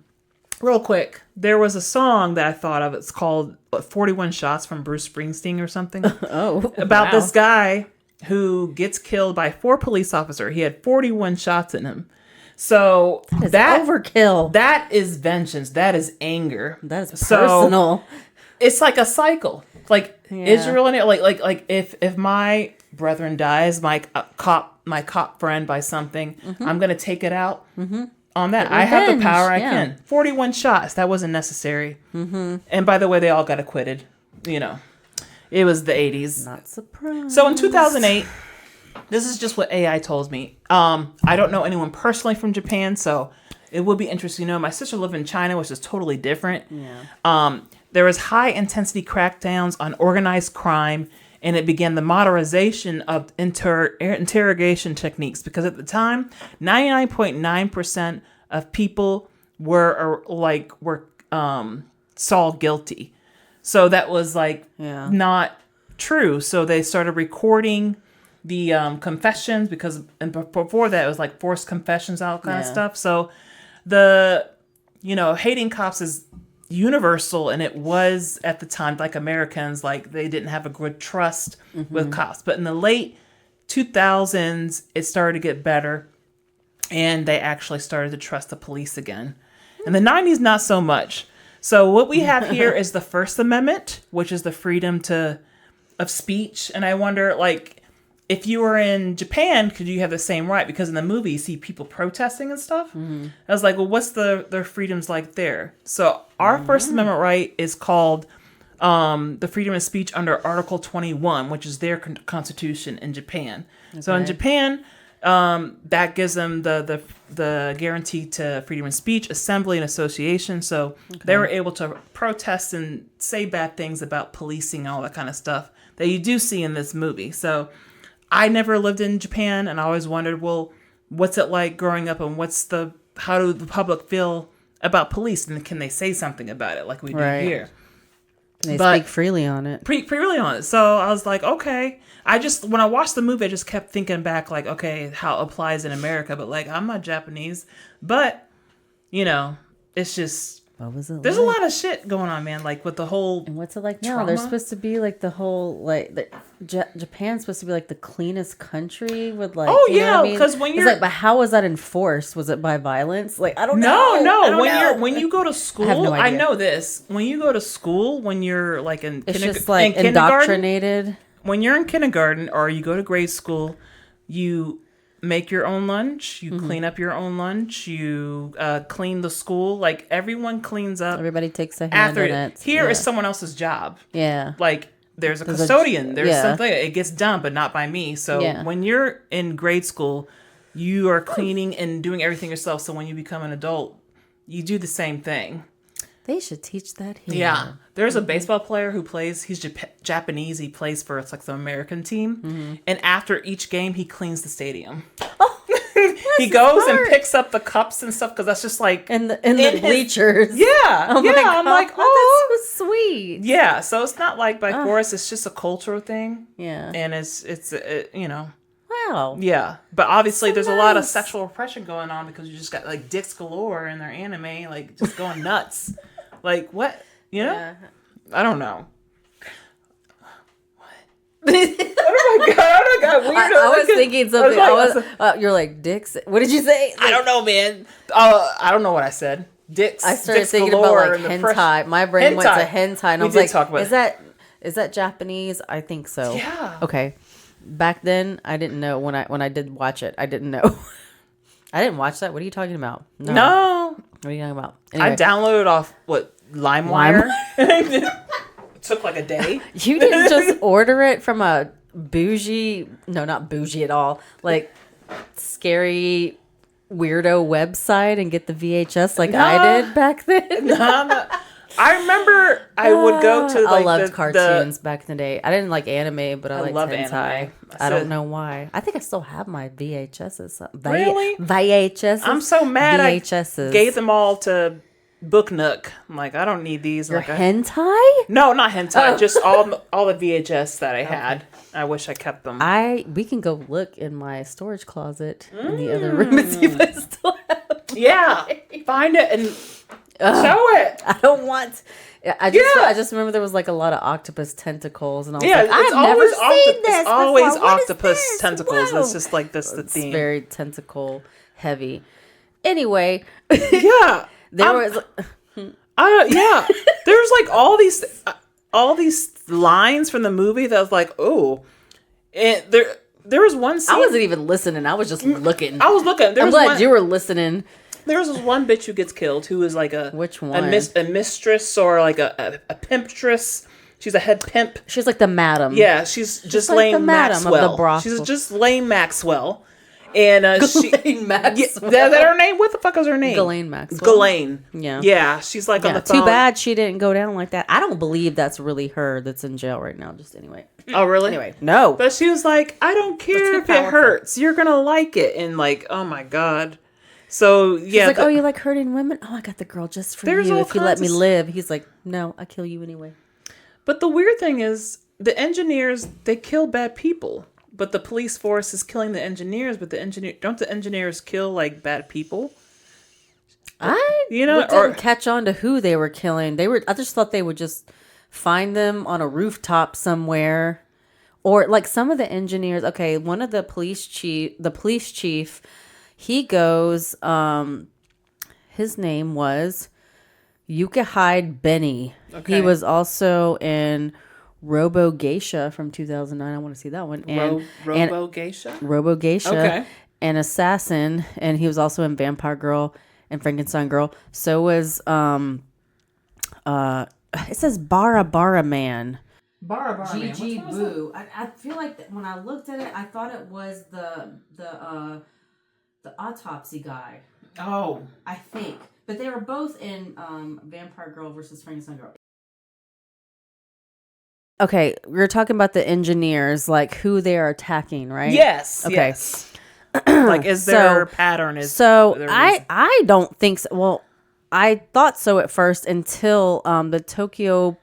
real quick, there was a song that I thought of. It's called 41 Shots from Bruce Springsteen or something. Oh, About wow. this guy who gets killed by 4 police officers. He had 41 shots in him. So It's that overkill. that is vengeance. That is anger. That's So, personal. It's like a cycle. Like Yeah. Israel and like if my brethren dies, my cop friend by something, I'm gonna take it out on that. I have the Revenge, power. I yeah. can. 41 shots. That wasn't necessary. And by the way, they all got acquitted. You know, it was the 80s. Not surprised. So in 2008, this is just what AI told me. I don't know anyone personally from Japan, so it would be interesting to know. My sister lived in China, which is totally different. Yeah. There was high intensity crackdowns on organized crime, and it began the modernization of interrogation techniques because at the time, 99.9% of people were saw guilty. So that was like Yeah. not true. So they started recording the confessions and before that it was like forced confessions, all kind of Yeah. stuff. So the, you know, hating cops is universal, and it was at the time like Americans, like they didn't have a good trust with cops. But in the late 2000s, it started to get better, and they actually started to trust the police again. In the 90s, not so much. So what we have here is the First Amendment, which is the freedom of speech. And I wonder, like, if you were in Japan, could you have the same right? Because in the movie, you see people protesting and stuff. I was like, well, what's their freedoms like there? So our First Amendment right is called the freedom of speech under Article 21, which is their constitution in Japan. So in Okay. Japan, that gives them the guarantee to freedom of speech, assembly, and association. So they were able to protest and say bad things about policing, all that kind of stuff that you do see in this movie. So I never lived in Japan, and I always wondered, well, what's it like growing up, and how do the public feel about police, and can they say something about it like we do Right. here? They But- speak freely on it. Pretty really on it. So I was like, okay. When I watched the movie, I just kept thinking back, like, okay, how it applies in America. But like, I'm not Japanese, but you know, it's just What was it? There's a lot of shit going on, man. Like with the whole. And what's it like now? Trauma? They're supposed to be like the whole Japan's supposed to be like the cleanest country with like. Oh you know yeah, what I mean? because when you're it's like, but how was that enforced? Was it by violence? Like I don't know. No. When you go to school, I have no idea. I know this. When you go to school, when you're like in It's just like indoctrinated. When you're in kindergarten or you go to grade school, you make your own lunch, you clean up your own lunch, you clean the school. Like everyone cleans up. Everybody takes a hand in it. Here is someone else's job. Yeah. Like there's a custodian. There's something. It gets done, but not by me. So when you're in grade school, you are cleaning and doing everything yourself. So when you become an adult, you do the same thing. They should teach that here. Yeah. There's a baseball player who plays, he's Japanese. He plays for it's like the American team. And after each game, he cleans the stadium. He goes and picks up the cups and stuff because that's just like in the bleachers. Yeah. Oh my God. I'm like, oh, that's so sweet. Yeah. So it's not like by force. It's just a cultural thing. Yeah. And it's you know. Wow. Yeah. But obviously there's a lot of sexual repression going on because you just got like dicks galore in their anime, like just going nuts. Like what? You know? Yeah. I don't know. What? Oh my god! Weird. I was thinking something. You're like dicks. What did you say? I don't know, man. I don't know what I said. Dicks. I started dicks thinking about like hentai. My brain went to hentai, and I was like, "Is that Japanese?" I think so. Yeah. Okay. Back then, I didn't know when I did watch it. I didn't know. I didn't watch that. What are you talking about? No. What are you talking about? Anyway. I downloaded off LimeWire. It took like a day. You didn't just order it from a bougie, no, not bougie at all, like scary weirdo website and get the VHS like I did back then? No. I remember I would go to like I loved cartoons back in the day. I didn't like anime, but I liked hentai. Anime. I don't know why. I think I still have my VHSs. Really? VHSs. I'm so mad VHSs. I gave them all to Book Nook. I'm like, I don't need these. Your hentai? No, not hentai. Just all the VHS that I had. I wish I kept them. We can go look in my storage closet in the other room and see if I still have them. Yeah. Find it and show it. I don't want. I just remember there was like a lot of octopus tentacles, and I was like, I've never seen this. It's always before. octopus tentacles. It's just like this the theme. It's very tentacle heavy. Anyway, yeah, there was. Yeah, there's like all these lines from the movie that was like, oh, and there was one scene. I wasn't even listening. I was just looking. I was looking. I'm glad you were listening. There's this one bitch who gets killed who is like which one? A mistress or like a pimptress. She's a head pimp. She's like the madam. Yeah, she's just like Lane the madam Maxwell. Of the brothel. She's just Lane Maxwell. And Ghislaine Maxwell. Yeah, is that her name? What the fuck is her name? Ghislaine Maxwell. Ghislaine. Yeah. Yeah, she's like on the phone. Too bad she didn't go down like that. I don't believe that's really her that's in jail right now. Just anyway. Oh, really? Anyway, no. But she was like, I don't care if it hurts. You're going to like it. And like, oh my God. So, yeah. She's like, oh, you like hurting women? Oh, I got the girl just for you if you let me live. He's like, no, I kill you anyway. But the weird thing is, the engineers, they kill bad people. But the police force is killing the engineers. But don't the engineers kill like bad people? I didn't catch on to who they were killing. I just thought they would just find them on a rooftop somewhere. Or like some of the engineers. Okay, one of the police chief, he goes, his name was Yukihide Benny. Okay. He was also in Robo Geisha from 2009. I want to see that one. And Robo Geisha? Robo Geisha. Okay. And Assassin. And he was also in Vampire Girl and Frankenstein Girl. So was, it says Bara Bara Man. Bara Bara Man. GG Boo. I feel like when I looked at it, I thought it was the autopsy guy. Oh. I think. But they were both in Vampire Girl versus Frankenstein Girl. Okay, we were talking about the engineers, like who they are attacking, right? Yes. Okay. Yes. Like, is there a pattern? I don't think so. Well, I thought so at first until the Tokyo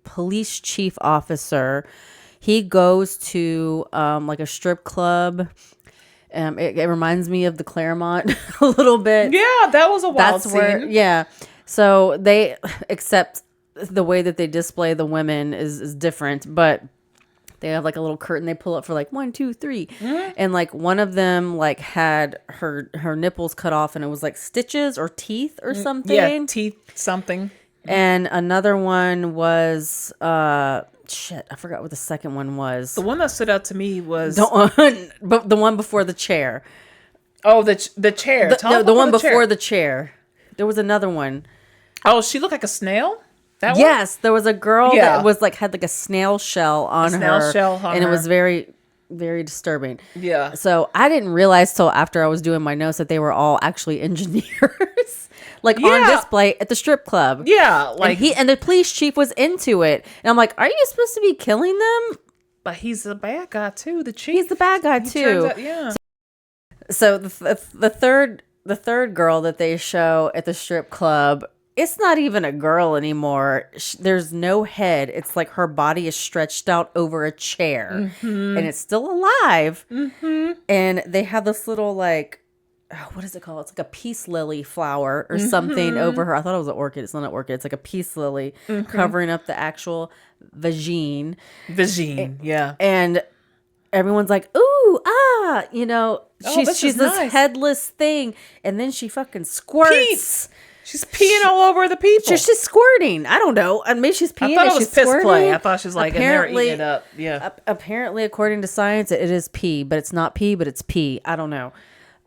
police chief officer, he goes to like a strip club. It reminds me of the Claremont a little bit. Yeah, that was a wild scene. Yeah. So they except the way that they display the women is different, but they have like a little curtain they pull up for like 1, 2, 3, and like one of them like had her nipples cut off, and it was like stitches or teeth or something. Yeah, teeth something. And another one was shit, I forgot what the second one was. The one that stood out to me was but the one before the chair. Oh, the chair. The one before the chair. There was another one. Oh, she looked like a snail? That one? Yes, there was a girl that was like had like a snail shell on her. And it was very, very disturbing. Yeah. So I didn't realize till after I was doing my notes that they were all actually engineers. Like on display at the strip club. Yeah. Like and the police chief was into it. And I'm like, are you supposed to be killing them? But he's the bad guy too, the chief. He's the bad guy too. Yeah. So the third girl that they show at the strip club, it's not even a girl anymore. There's no head. It's like her body is stretched out over a chair, and it's still alive. And they have this little like, what is it called? It's like a peace lily flower or something over her. I thought it was an orchid. It's not an orchid. It's like a peace lily covering up the actual vagine. Yeah. And everyone's like, ooh, you know, she's this headless thing, and then she fucking squirts. She's peeing all over the people. She's squirting. I don't know. I mean, she's peeing. I thought it was she's piss squirting. play. I thought she was like, apparently, and they were eating it up. Yeah. Apparently, according to science, it is pee, but it's not pee, but it's pee. I don't know.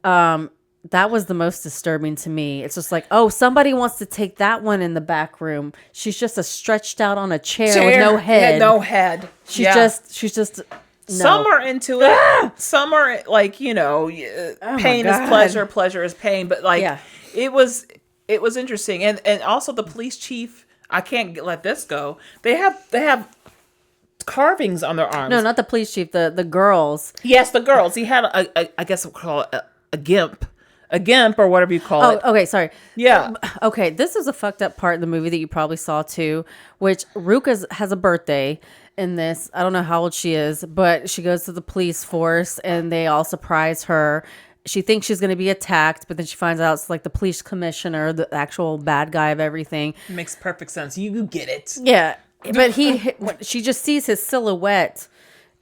That was the most disturbing to me. It's just like, oh, somebody wants to take that one in the back room. She's just stretched out on a chair with no head. No head. She's just. No. Some are into it. Some are like, you know, pain is pleasure, pleasure is pain. But like, it was interesting. And also the police chief, I can't let this go. They have carvings on their arms. No, not the police chief. The girls. Yes, the girls. He had I guess we'll call it a gimp. A gimp or whatever you call it. Oh, okay, sorry. Yeah. Okay, this is a fucked up part of the movie that you probably saw too, which Ruka has a birthday in this. I don't know how old she is, but she goes to the police force and they all surprise her. She thinks she's going to be attacked, but then she finds out it's like the police commissioner, the actual bad guy of everything. It makes perfect sense. You get it. Yeah, but she just sees his silhouette.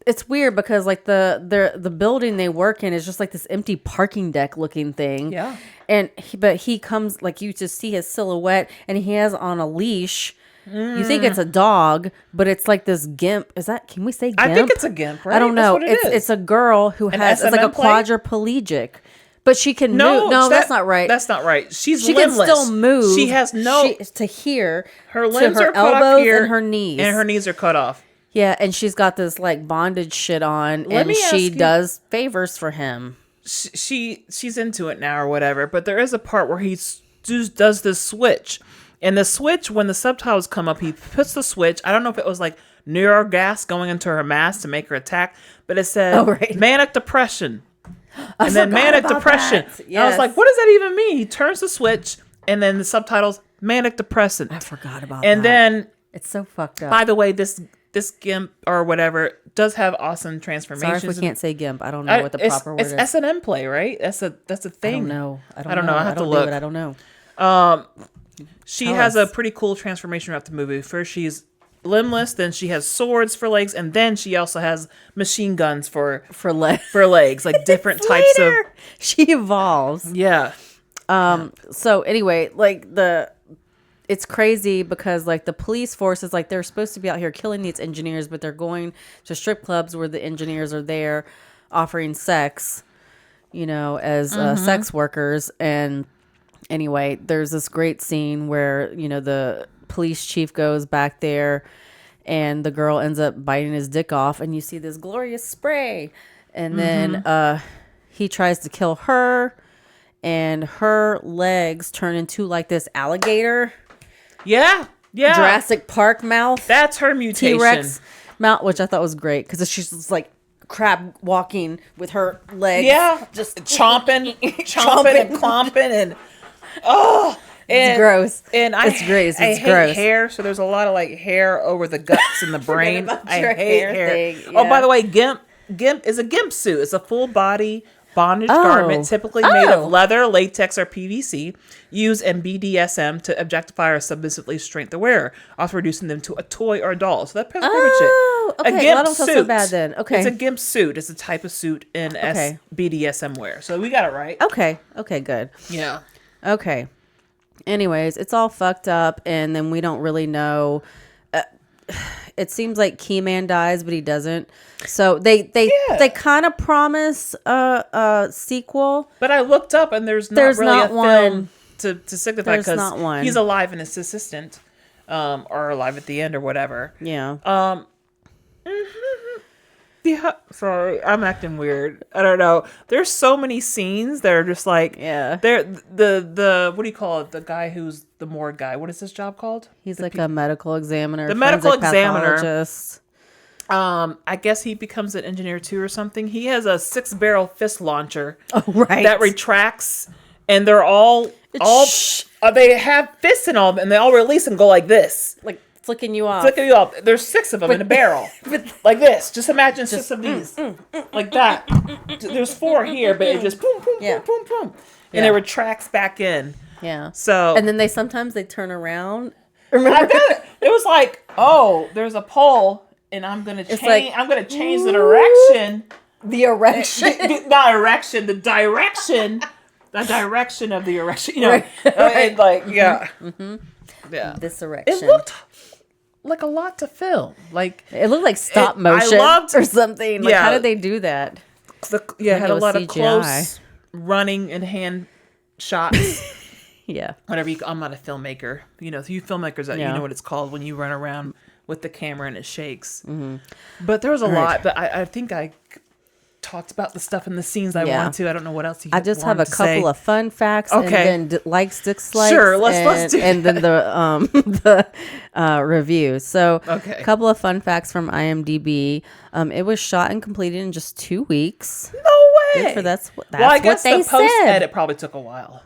It's weird because like the building they work in is just like this empty parking deck looking thing. Yeah. And he comes, like you just see his silhouette and he has on a leash. You think it's a dog, but it's like this gimp. Can we say gimp? I think it's a gimp, right? I don't know. That's what It's a girl who has, it's like a quadriplegic. But she can move. No, that's not right. That's not right. She can still move. She has to here. Her limbs to her are cut elbows off here, and her knees. And her knees are cut off. Yeah, and she's got this like bondage shit on, and she does favors for him. She's into it now or whatever, but there is a part where he does this switch. And the switch, when the subtitles come up, he puts the switch. I don't know if it was like neurogas going into her mask to make her attack, but it said manic depression. And then manic depression. Yes. I was like, what does that even mean? He turns the switch, and then the subtitles, manic depressant. I forgot about and that. And then, it's so fucked up. By the way, this gimp or whatever does have awesome transformations. Sorry if we can't say gimp. I don't know what the proper word is. It's S&M play, right? That's a thing. I don't know. I have to look. I don't know. She has a pretty cool transformation throughout the movie. First, she's limbless, then she has swords for legs, and then she also has machine guns for legs, like different types of. She evolves. Yeah. So anyway, like it's crazy because like the police force is like they're supposed to be out here killing these engineers, but they're going to strip clubs where the engineers are there offering sex, you know, as sex workers. And anyway, there's this great scene where, you know, the police chief goes back there and the girl ends up biting his dick off, and you see this glorious spray. And then he tries to kill her, and her legs turn into like this alligator. Yeah. Jurassic Park mouth. That's her mutation. T-Rex mouth, which I thought was great because she's just like crab walking with her legs. Yeah. Just chomping and clomping and it's gross. And it's gross. I hate hair, so there's a lot of like hair over the guts and the brain. I hate hair. Thing. Yeah. Oh, by the way, gimp is a gimp suit. It's a full body bondage garment, typically made of Oh. leather, latex, or PVC, used in BDSM to objectify or submissively restrain the wearer, often reducing them to a toy or a doll. So that's pretty much it. Okay. A Well, gimp I don't feel suit. so bad then. Okay. It's a gimp suit. It's a type of suit in BDSM wear. So we got it right. Okay. Okay, good. Yeah. Okay. Anyways, it's all fucked up, and then we don't really know. It seems like Keyman dies, but he doesn't. So they kind of promise a sequel. But I looked up, and there's There's really not a one. film to signify, There's not because one. he's alive and his assistant, or alive at the end or whatever. Yeah. Yeah, sorry, I'm acting weird. I don't know. There's so many scenes that are just like, Yeah. They're the what do you call it? The guy who's the morgue guy. What is his job called? He's like a medical examiner. The medical forensic examiner. pathologist. I guess he becomes an engineer too or something. He has a 6-barrel fist launcher Oh, right. that retracts, and they're all they have fists in all of them, and they all release and go like this. like flicking you off. Flicking you up. There's 6 of them in a barrel, like this. Just imagine 6 of these, like that. There's 4 here, but it just boom, boom, Yeah. boom, boom, boom, and it retracts back in. Yeah. So And then they sometimes turn around. I bet it was like, oh, there's a pole, and I'm gonna change. like, I'm gonna change the direction. The erection. Not erection. The direction. The direction of the erection. You know, Right. and like yeah, yeah. This erection. It looked like a lot to film. Like It looked like stop I motion loved- or something. Like, yeah. how did they do that? it Like had it a was lot of CGI. close running and hand shots. Yeah. Whatever I'm not a filmmaker. You know, you filmmakers, you Yeah. know what it's called when you run around with the camera and it shakes. But there was a lot. But I think I talked about the stuff in the scenes I Yeah. want to. I don't know what else you I just have wanted a to say. couple of fun facts, Okay. and then likes, dislikes. Sure, let's do and then the review. So, Okay. a couple of fun facts from IMDb. It was shot and completed in just 2 weeks. No way. Good for that's what I guess they the post said. edit probably took a while.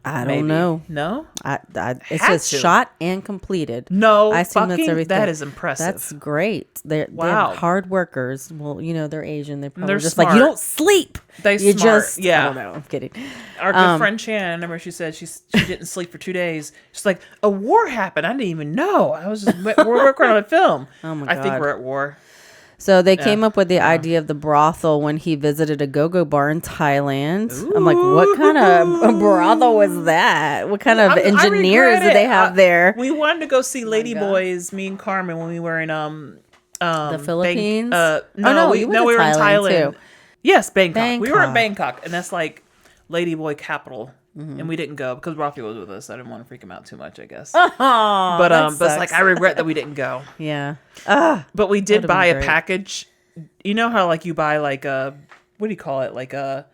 I Maybe. don't know. No? It Had says to. shot and completed. No, I assume that's fucking- everything. that is impressive. That's great. They're Wow. hard workers. Well, you know, they're Asian. They're probably They're just smart. like, you don't sleep. They You smart. just, Yeah. I don't know. I'm kidding. Our good friend Shannon, I remember she said she didn't sleep for 2 days. She's like, a war happened. I didn't even know. I was just we're working on a film. Oh my I think God. we're at war. So they came up with the idea of the brothel when he visited a go-go bar in Thailand. I'm like, what kind of brothel was that? What kind of I engineers regret did they it. have there? We wanted to go see Lady God. Boys, me and Carmen, when we were in The Philippines? no, we you were in went to Thailand. too. Yes, Bangkok. We were in Bangkok. Bangkok, and that's like Lady Boy capital. And we didn't go because Rafi was with us. I didn't want to freak him out too much, I guess. Aw, but that it's like sucks. I regret that we didn't go. Yeah. But we did Would've buy been a great. package. You know how like you buy like a what do you call it? Like a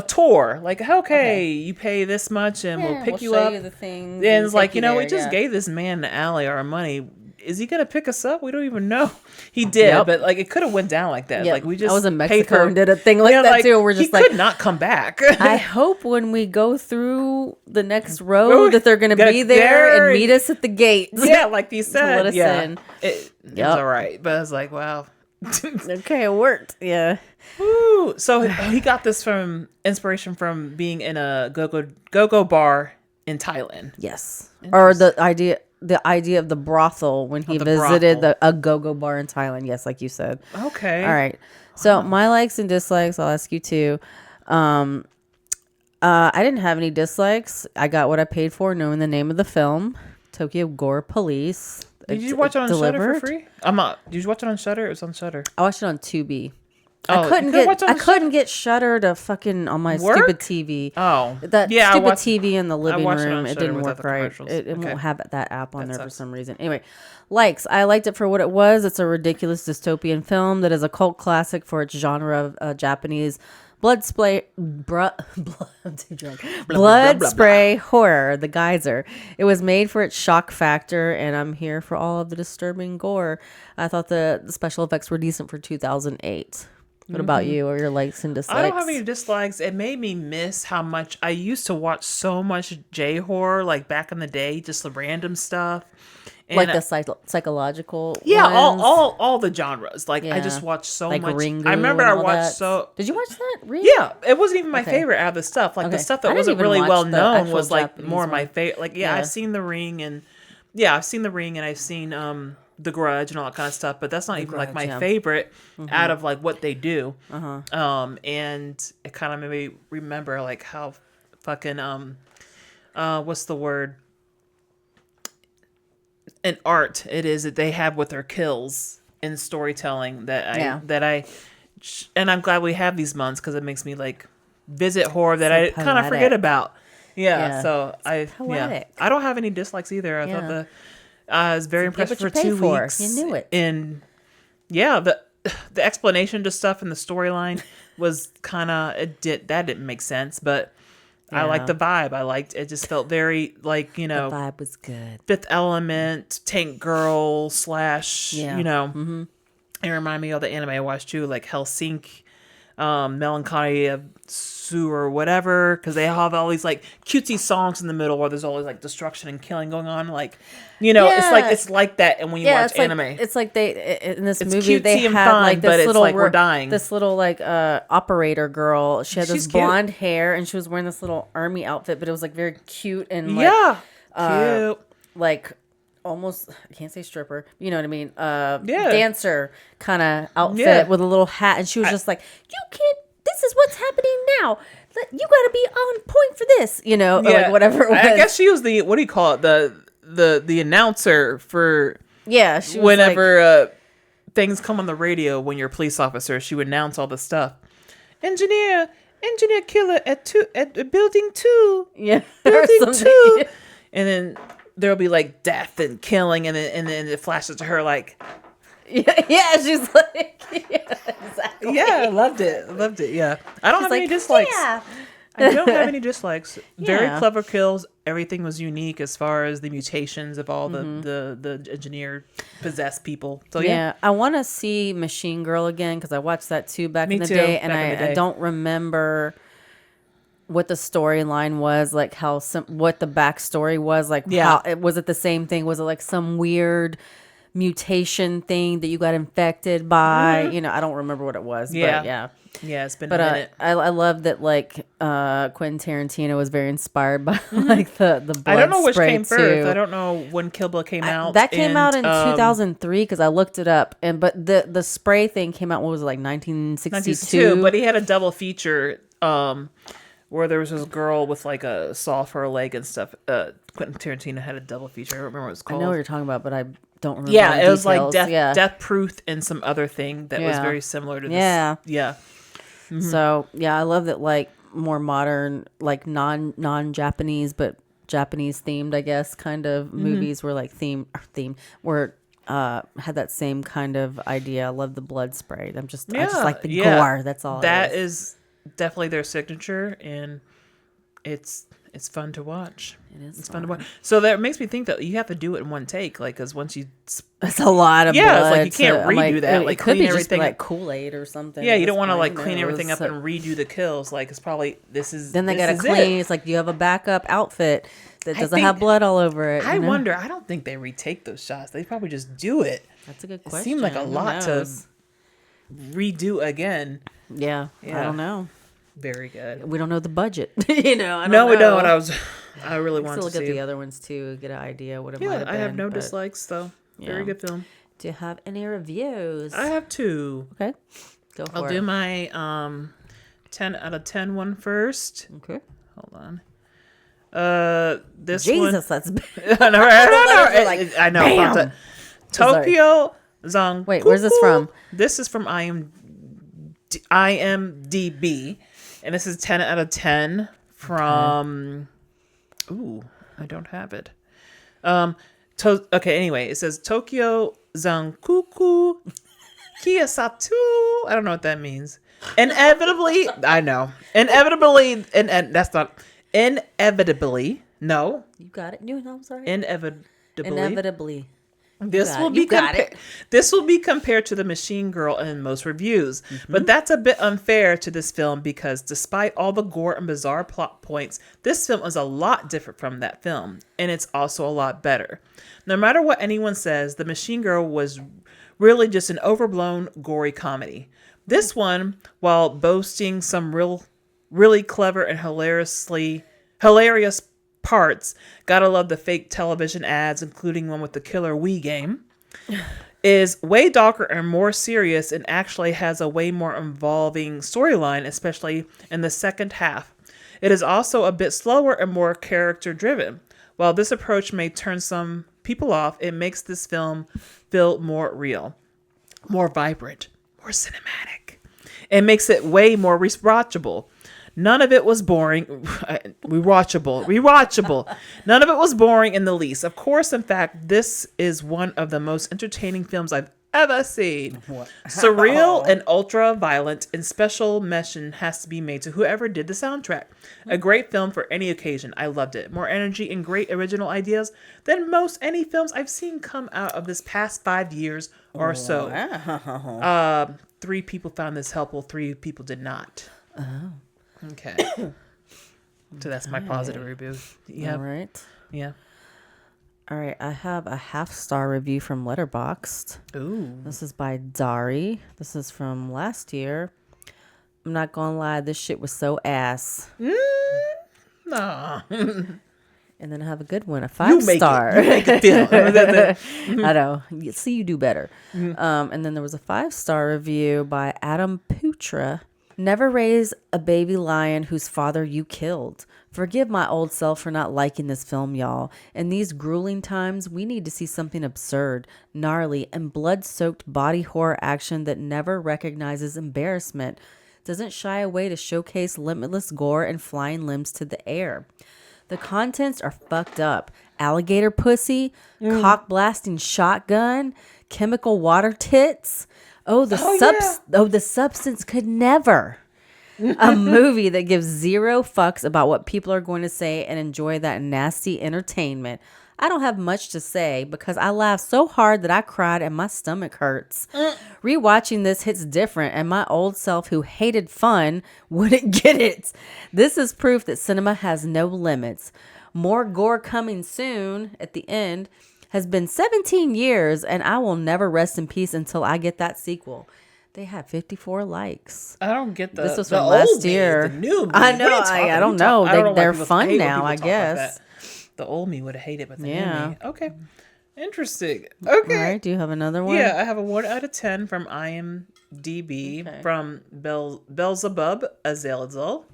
tour. Like okay, you pay this much and we'll pick you show up. you the things. And it's like, take you know, we there, just yeah. gave this man in the alley our money. Is he gonna pick us up? We don't even know. He did, Yep. but like it could have went down like that. Yep. Like we just I was in paid Mexico for, and did a thing like you know, that too. We're just he like, could not come back. I hope when we go through the next road that they're going to Gotta- be there there. and meet us at the gate. yeah, like you said, let us yeah, in. It was Yep. all right. But I was like, wow. Okay, it worked. Yeah. Woo. So he got this from inspiration from being in a go-go bar in Thailand. Yes. Or the idea of the brothel when he the visited brothel. a go-go bar in Thailand. Yes, like you said. Okay. All right. So my likes and dislikes, I'll ask you too. I didn't have any dislikes. I got what I paid for, knowing the name of the film, Tokyo Gore Police. Did you watch it on Shudder for free? I'm not. Did you watch it on Shudder? It was on Shudder. I watched it on Tubi. Oh, I couldn't you watch it get on Shudder to fucking on my Work? stupid TV. Oh, That yeah, I stupid watched- TV in the living watched it room, on it Shudder didn't without work the right. commercials. It Okay. won't have that app on That there for sucks. some reason. Anyway, likes. I liked it for what it was. It's a ridiculous dystopian film that is a cult classic for its genre of Japanese blood spray I'm too drunk. Blood spray horror, The Geyser. It was made for its shock factor, and I'm here for all of the disturbing gore. I thought the special effects were decent for 2008. What about you, or your likes and dislikes? I don't have any dislikes. It made me miss how much I used to watch so much J horror, like back in the day, just the random stuff. And like the psychological. yeah, ones. all the genres. Like I just Yeah. watched so Like much. Ringu I remember and I all watched that. so. Did you watch that? Ringu? Yeah, it wasn't even my Okay. favorite out of the stuff. Like the Okay. stuff I that didn't wasn't even really watch well the known actual was like Japanese more my one. favorite. Like Yeah. I've seen The Ring and I've seen The Ring and I've seen The Grudge and all that kind of stuff. But that's not even like Grudge, my yeah. favorite out of like what they do. Uh-huh. And it kind of made me remember like how fucking what's the word? An art it is that they have with their kills in storytelling that I and I'm glad we have these months because it makes me like visit horror that I kind of forget about. Yeah. So poetic. I don't have any dislikes either. I thought I was very impressed what for you pay 2 for. weeks. You knew it. And yeah, the explanation to stuff in the storyline was kind of that didn't make sense, but I liked the vibe. I liked it. Just felt very like The vibe was good. Fifth Element, Tank Girl / Mm-hmm. It reminded me of the anime I watched too, like Helsinki, Melancholy of Sue or whatever, because they have all these like cutesy songs in the middle where there's always like destruction and killing going on, like it's like that. And when you watch anime, it's like they in this It's movie they cutesy and had fun, like but this it's little like we're dying. this little like operator girl. She had this She's cute. blonde hair and she was wearing this little army outfit, but it was like very cute and like cute. like almost I can't say stripper, you know what I mean? Dancer kind of outfit with a little hat, and she was just like, "You can't. This is what's happening now. You got to be on point for this, or like whatever it was." I guess she was the what do you call it the announcer for she was whenever things come on the radio when you're a police officer. She would announce all the stuff. Engineer killer at building 2. Yeah, building 2. And then there'll be like death and killing, and then it flashes to her like, yeah, she's like, exactly. Yeah, I loved it. Yeah, I don't have any dislikes. Yeah. I don't have any dislikes. Very clever kills. Everything was unique as far as the mutations of all the engineer possessed people. So yeah. I want to see Machine Girl again because I watched that too back in the too, day, and back in the day. I don't remember what the storyline was, like what the backstory was, like how was it the same thing? Was it like some weird mutation thing that you got infected by? I don't remember what it was. Yeah. It's been a minute. I love that like Quentin Tarantino was very inspired by like the blood I don't know which spray came too. first. I don't know when Kill Bill came out. That came out in 2003 because I looked it up, but the spray thing came out. What was it, like 1962? But he had a double feature where there was this girl with like a saw for her leg and stuff. Quentin Tarantino had a double feature. I don't remember what it was called. I know what you're talking about, but I don't remember. Yeah, the it was like details. Death Proof and some other thing that was very similar to this. Yeah. So I love that like more modern, like non-Japanese but Japanese themed, I guess, kind of movies were like themed were had that same kind of idea. I love the blood spray. I just like the gore. That's all. That is definitely their signature, and it's fun to watch. It's fun to watch. So that makes me think that you have to do it in one take, like because once you, it's a lot of blood. It's like you can't redo that. Like it could clean be everything, just like Kool-Aid or something. Yeah, you don't want to like clean everything up and redo the kills. Like it's probably Then they gotta clean. It's like you have a backup outfit that doesn't have blood all over it. I wonder. I don't think they retake those shots. They probably just do it. That's a good question. It seemed like a lot to redo again. Yeah, I don't know. Very good. We don't know the budget. I don't know. We don't. I really want to look see at the other ones too, get an idea what it might have been. I have no dislikes though. Very good film. Do you have any reviews? I have 2. Okay, go for it. I'll do my 10 out of 10 one first. Okay, hold on. This Jesus, one. that's bad. I know. Bam! Tokyo Zang. Wait, where's this from? This is from IMDb, and this is 10 out of 10 from. Ooh, I don't have it. Okay, anyway, it says Tokyo Zankuku Kiyasatu. I don't know what that means. Inevitably, I know. Inevitably, and that's not. Inevitably, no. You got it. No, I'm sorry. Inevitably. This will be compared to The Machine Girl in most reviews, but that's a bit unfair to this film because despite all the gore and bizarre plot points, this film is a lot different from that film, and it's also a lot better. No matter what anyone says, The Machine Girl was really just an overblown, gory comedy. This one, while boasting some really clever and hilarious parts, gotta love the fake television ads, including one with the killer Wii game, is way darker and more serious and actually has a way more involving storyline, especially in the second half. It is also a bit slower and more character driven. While this approach may turn some people off, it makes this film feel more real, more vibrant, more cinematic. It makes it way more rewatchable. None of it was boring. Rewatchable. None of it was boring in the least. Of course, in fact, this is one of the most entertaining films I've ever seen. What? Surreal and ultra violent and special mention has to be made to whoever did the soundtrack. A great film for any occasion. I loved it. More energy and great original ideas than most any films I've seen come out of this past 5 years or so. Wow. 3 people found this helpful. 3 people did not. Oh. Okay. So that's my positive review. Yeah. All right. Yeah. All right. I have a 5-star review from Letterboxd. Ooh. This is by Dari. This is from last year. I'm not gonna lie, this shit was so ass. Nah. And then I have a good one, a 5-star. You make it feel. I know. See, you do better. And then there was a 5-star review by Adam Putra. Never raise a baby lion whose father you killed. Forgive my old self for not liking this film, y'all. In these grueling times, we need to see something absurd, gnarly, and blood-soaked body horror action that never recognizes embarrassment, doesn't shy away to showcase limitless gore and flying limbs to the air. The contents are fucked up. Alligator pussy, cock-blasting shotgun, chemical water tits. The substance could never. A movie that gives 0 fucks about what people are going to say and enjoy that nasty entertainment. I don't have much to say because I laughed so hard that I cried and my stomach hurts. Rewatching this hits different, and my old self who hated fun wouldn't get it. This is proof that cinema has no limits. More gore coming soon at the end. Has been 17 years, and I will never rest in peace until I get that sequel. They had 54 likes. I don't get this was from last year. The new me. I know. I don't know. They're fun now, I guess. The old me would have hated, but the new me. Okay. Interesting. Okay. All right. Do you have another one? Yeah, I have a 1 out of 10 from IMDb from Beelzebub Azelzel.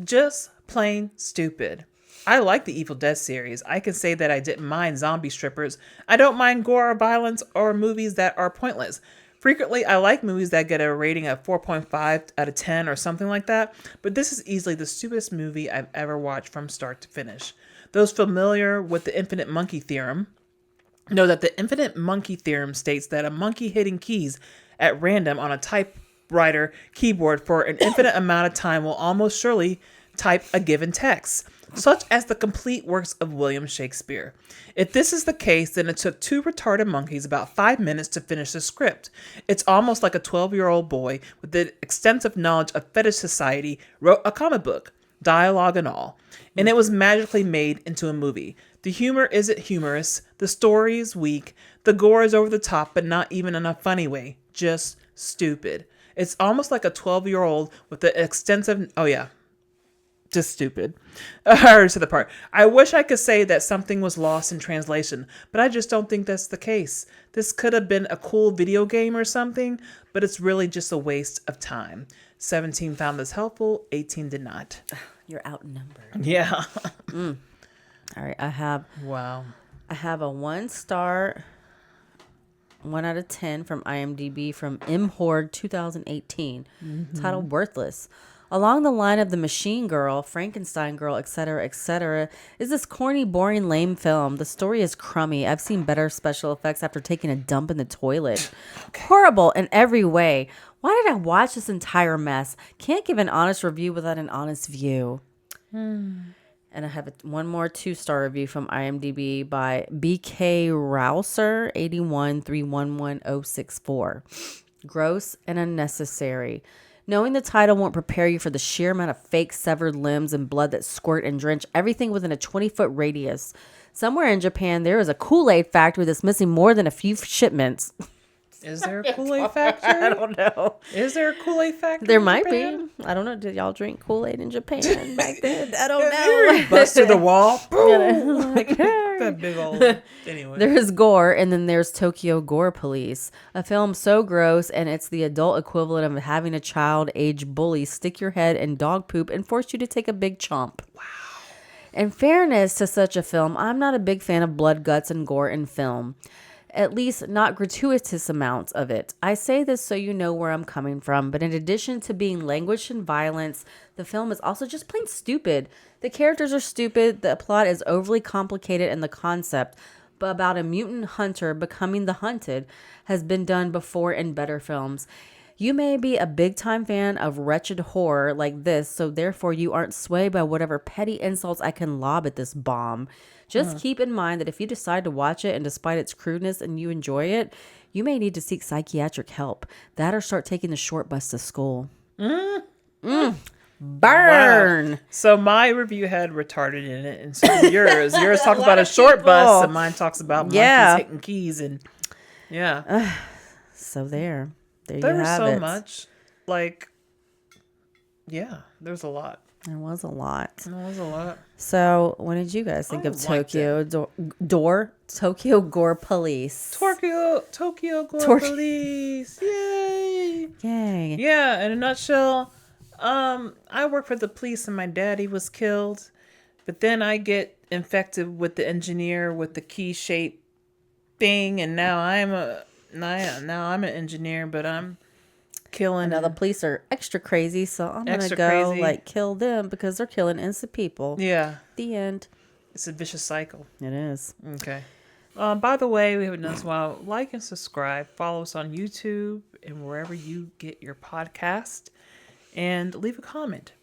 Just plain stupid. I like the Evil Dead series. I can say that I didn't mind zombie strippers. I don't mind gore or violence or movies that are pointless. Frequently, I like movies that get a rating of 4.5 out of 10 or something like that, but this is easily the stupidest movie I've ever watched from start to finish. Those familiar with the infinite monkey theorem know that the infinite monkey theorem states that a monkey hitting keys at random on a typewriter keyboard for an infinite amount of time will almost surely type a given text, such as the complete works of William Shakespeare. If this is the case, then it took 2 retarded monkeys about 5 minutes to finish the script. It's almost like a 12-year-old boy with the extensive knowledge of fetish society wrote a comic book, dialogue and all, and it was magically made into a movie. The humor isn't humorous, the story is weak, the gore is over the top, but not even in a funny way, just stupid. It's almost like a 12-year-old with the extensive, just stupid. To the part. I wish I could say that something was lost in translation, but I just don't think that's the case. This could have been a cool video game or something, but it's really just a waste of time. 17 found this helpful, 18 did not. You're outnumbered. Yeah. All right, I have a 1-star, 1 out of 10 from IMDb from mhorde 2018, titled Worthless. Along the line of The Machine Girl, Frankenstein Girl, etc., is this corny, boring, lame film. The story is crummy. I've seen better special effects after taking a dump in the toilet. Horrible in every way. Why did I watch this entire mess? Can't give an honest review without an honest view. And I have one more 2-star review from IMDb by BK Rouser 813111064. Gross and unnecessary. Knowing the title won't prepare you for the sheer amount of fake severed limbs and blood that squirt and drench everything within a 20-foot radius. Somewhere in Japan, there is a Kool-Aid factory that's missing more than a few shipments. Is there a Kool-Aid factory? I don't know. Is there a Kool-Aid factory? There in might Japan? be. I don't know. Did y'all drink Kool-Aid in Japan back then? I don't know. Bust through the wall. Boom. Like, That big old. Anyway. there's gore, and then there's Tokyo Gore Police, a film so gross, and it's the adult equivalent of having a child age bully stick your head in dog poop and force you to take a big chomp. Wow. In fairness to such a film, I'm not a big fan of blood, guts, and gore in film. At least not gratuitous amounts of it. I say this so you know where I'm coming from, but in addition to being language and violence, the film is also just plain stupid. The characters are stupid, the plot is overly complicated, and the concept about a mutant hunter becoming the hunted has been done before in better films. You may be a big-time fan of wretched horror like this, so therefore you aren't swayed by whatever petty insults I can lob at this bomb. Just keep in mind that if you decide to watch it and despite its crudeness and you enjoy it, you may need to seek psychiatric help. That or start taking the short bus to school. Burn! Wow. So my review had retarded in it, and so yours talks about a short bus, and mine talks about monkeys hitting keys, and So there there you was have so it. much, there's a lot. There was a lot. There was a lot. So, what did you guys think I of liked Tokyo Tokyo Gore Police? Tokyo Gore Police. Yay! Yay! Yeah, in a nutshell, I work for the police and my daddy was killed, but then I get infected with the engineer with the key shape thing, and now I'm an engineer, but I'm killing. Now the police are extra crazy, so I'm gonna go crazy. kill them because they're killing innocent people. Yeah, The end. it's a vicious cycle. It is. Okay. By the way, we haven't done this in a while. Like and subscribe. Follow us on YouTube and wherever you get your podcast, and leave a comment.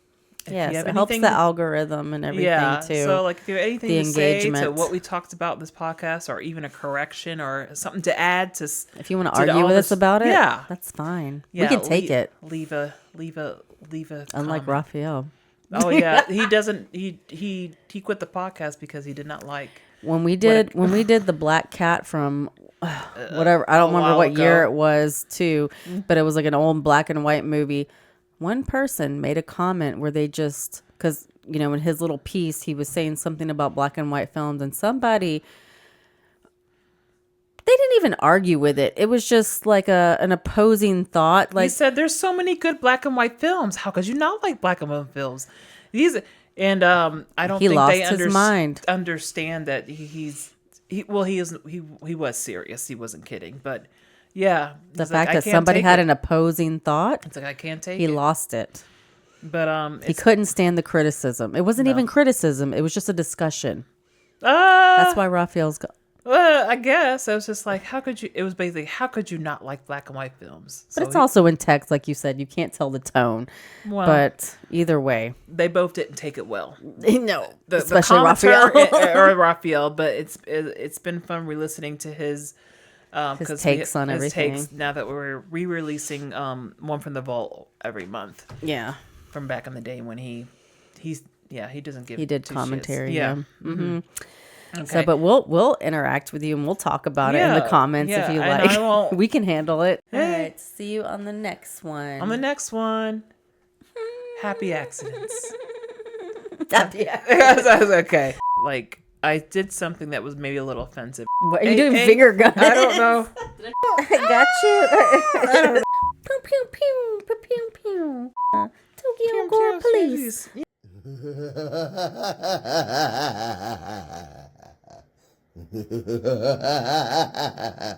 If you Yes, have it helps anything the algorithm and everything too. So, like, if you have anything The to say to engagement. what we talked about in this podcast, or even a correction or something to add to, If you want to to argue all with us this- about it, yeah. that's fine. yeah, we can take it. Leave a. Unlike comment. Raphael. Oh yeah, he doesn't. He quit the podcast because he did not like. When we did the Black Cat from whatever, I don't remember while what ago. year it was too, but it was like an old black and white movie. One person made a comment where they just, because in his little piece he was saying something about black and white films, and somebody, they didn't even argue with it. It was just like an opposing thought. He Like, said, "There's so many good black and white films. How could you not like black and white films?" I don't He think lost they his mind. understand that he was serious. He wasn't kidding. But yeah, the he's like, fact "I that can't somebody take had it." an opposing thought, It's like, I can't take he it. lost it. But He couldn't stand the criticism. It wasn't even criticism. It was just a discussion. that's That's why Raphael's I guess I was just like, how could you? It was basically, how could you not like black and white films? But So it's also in text, like you said. You can't tell the tone. Well, But either way. they both didn't take it well. No. The Especially commenter Raphael. or Raphael, but it's been fun re-listening to his His takes on everything. now that we're re-releasing one from the vault every month Yeah. from back in the day when he doesn't give He did two commentary. shits. Yeah. Mm-hmm. Okay. So, but we'll interact with you and we'll talk about it in the Yeah, comments yeah, if you and like. I won't- We can handle it. All Hey. right. See you on the next one. On the next one, happy accidents. Yeah. Okay. Like, I did something that was maybe a little offensive. What are you doing? Finger gun? I don't know. I got you. Pew pew pew pew pew pew. Tokyo Gore Police. Ha ha ha ha ha.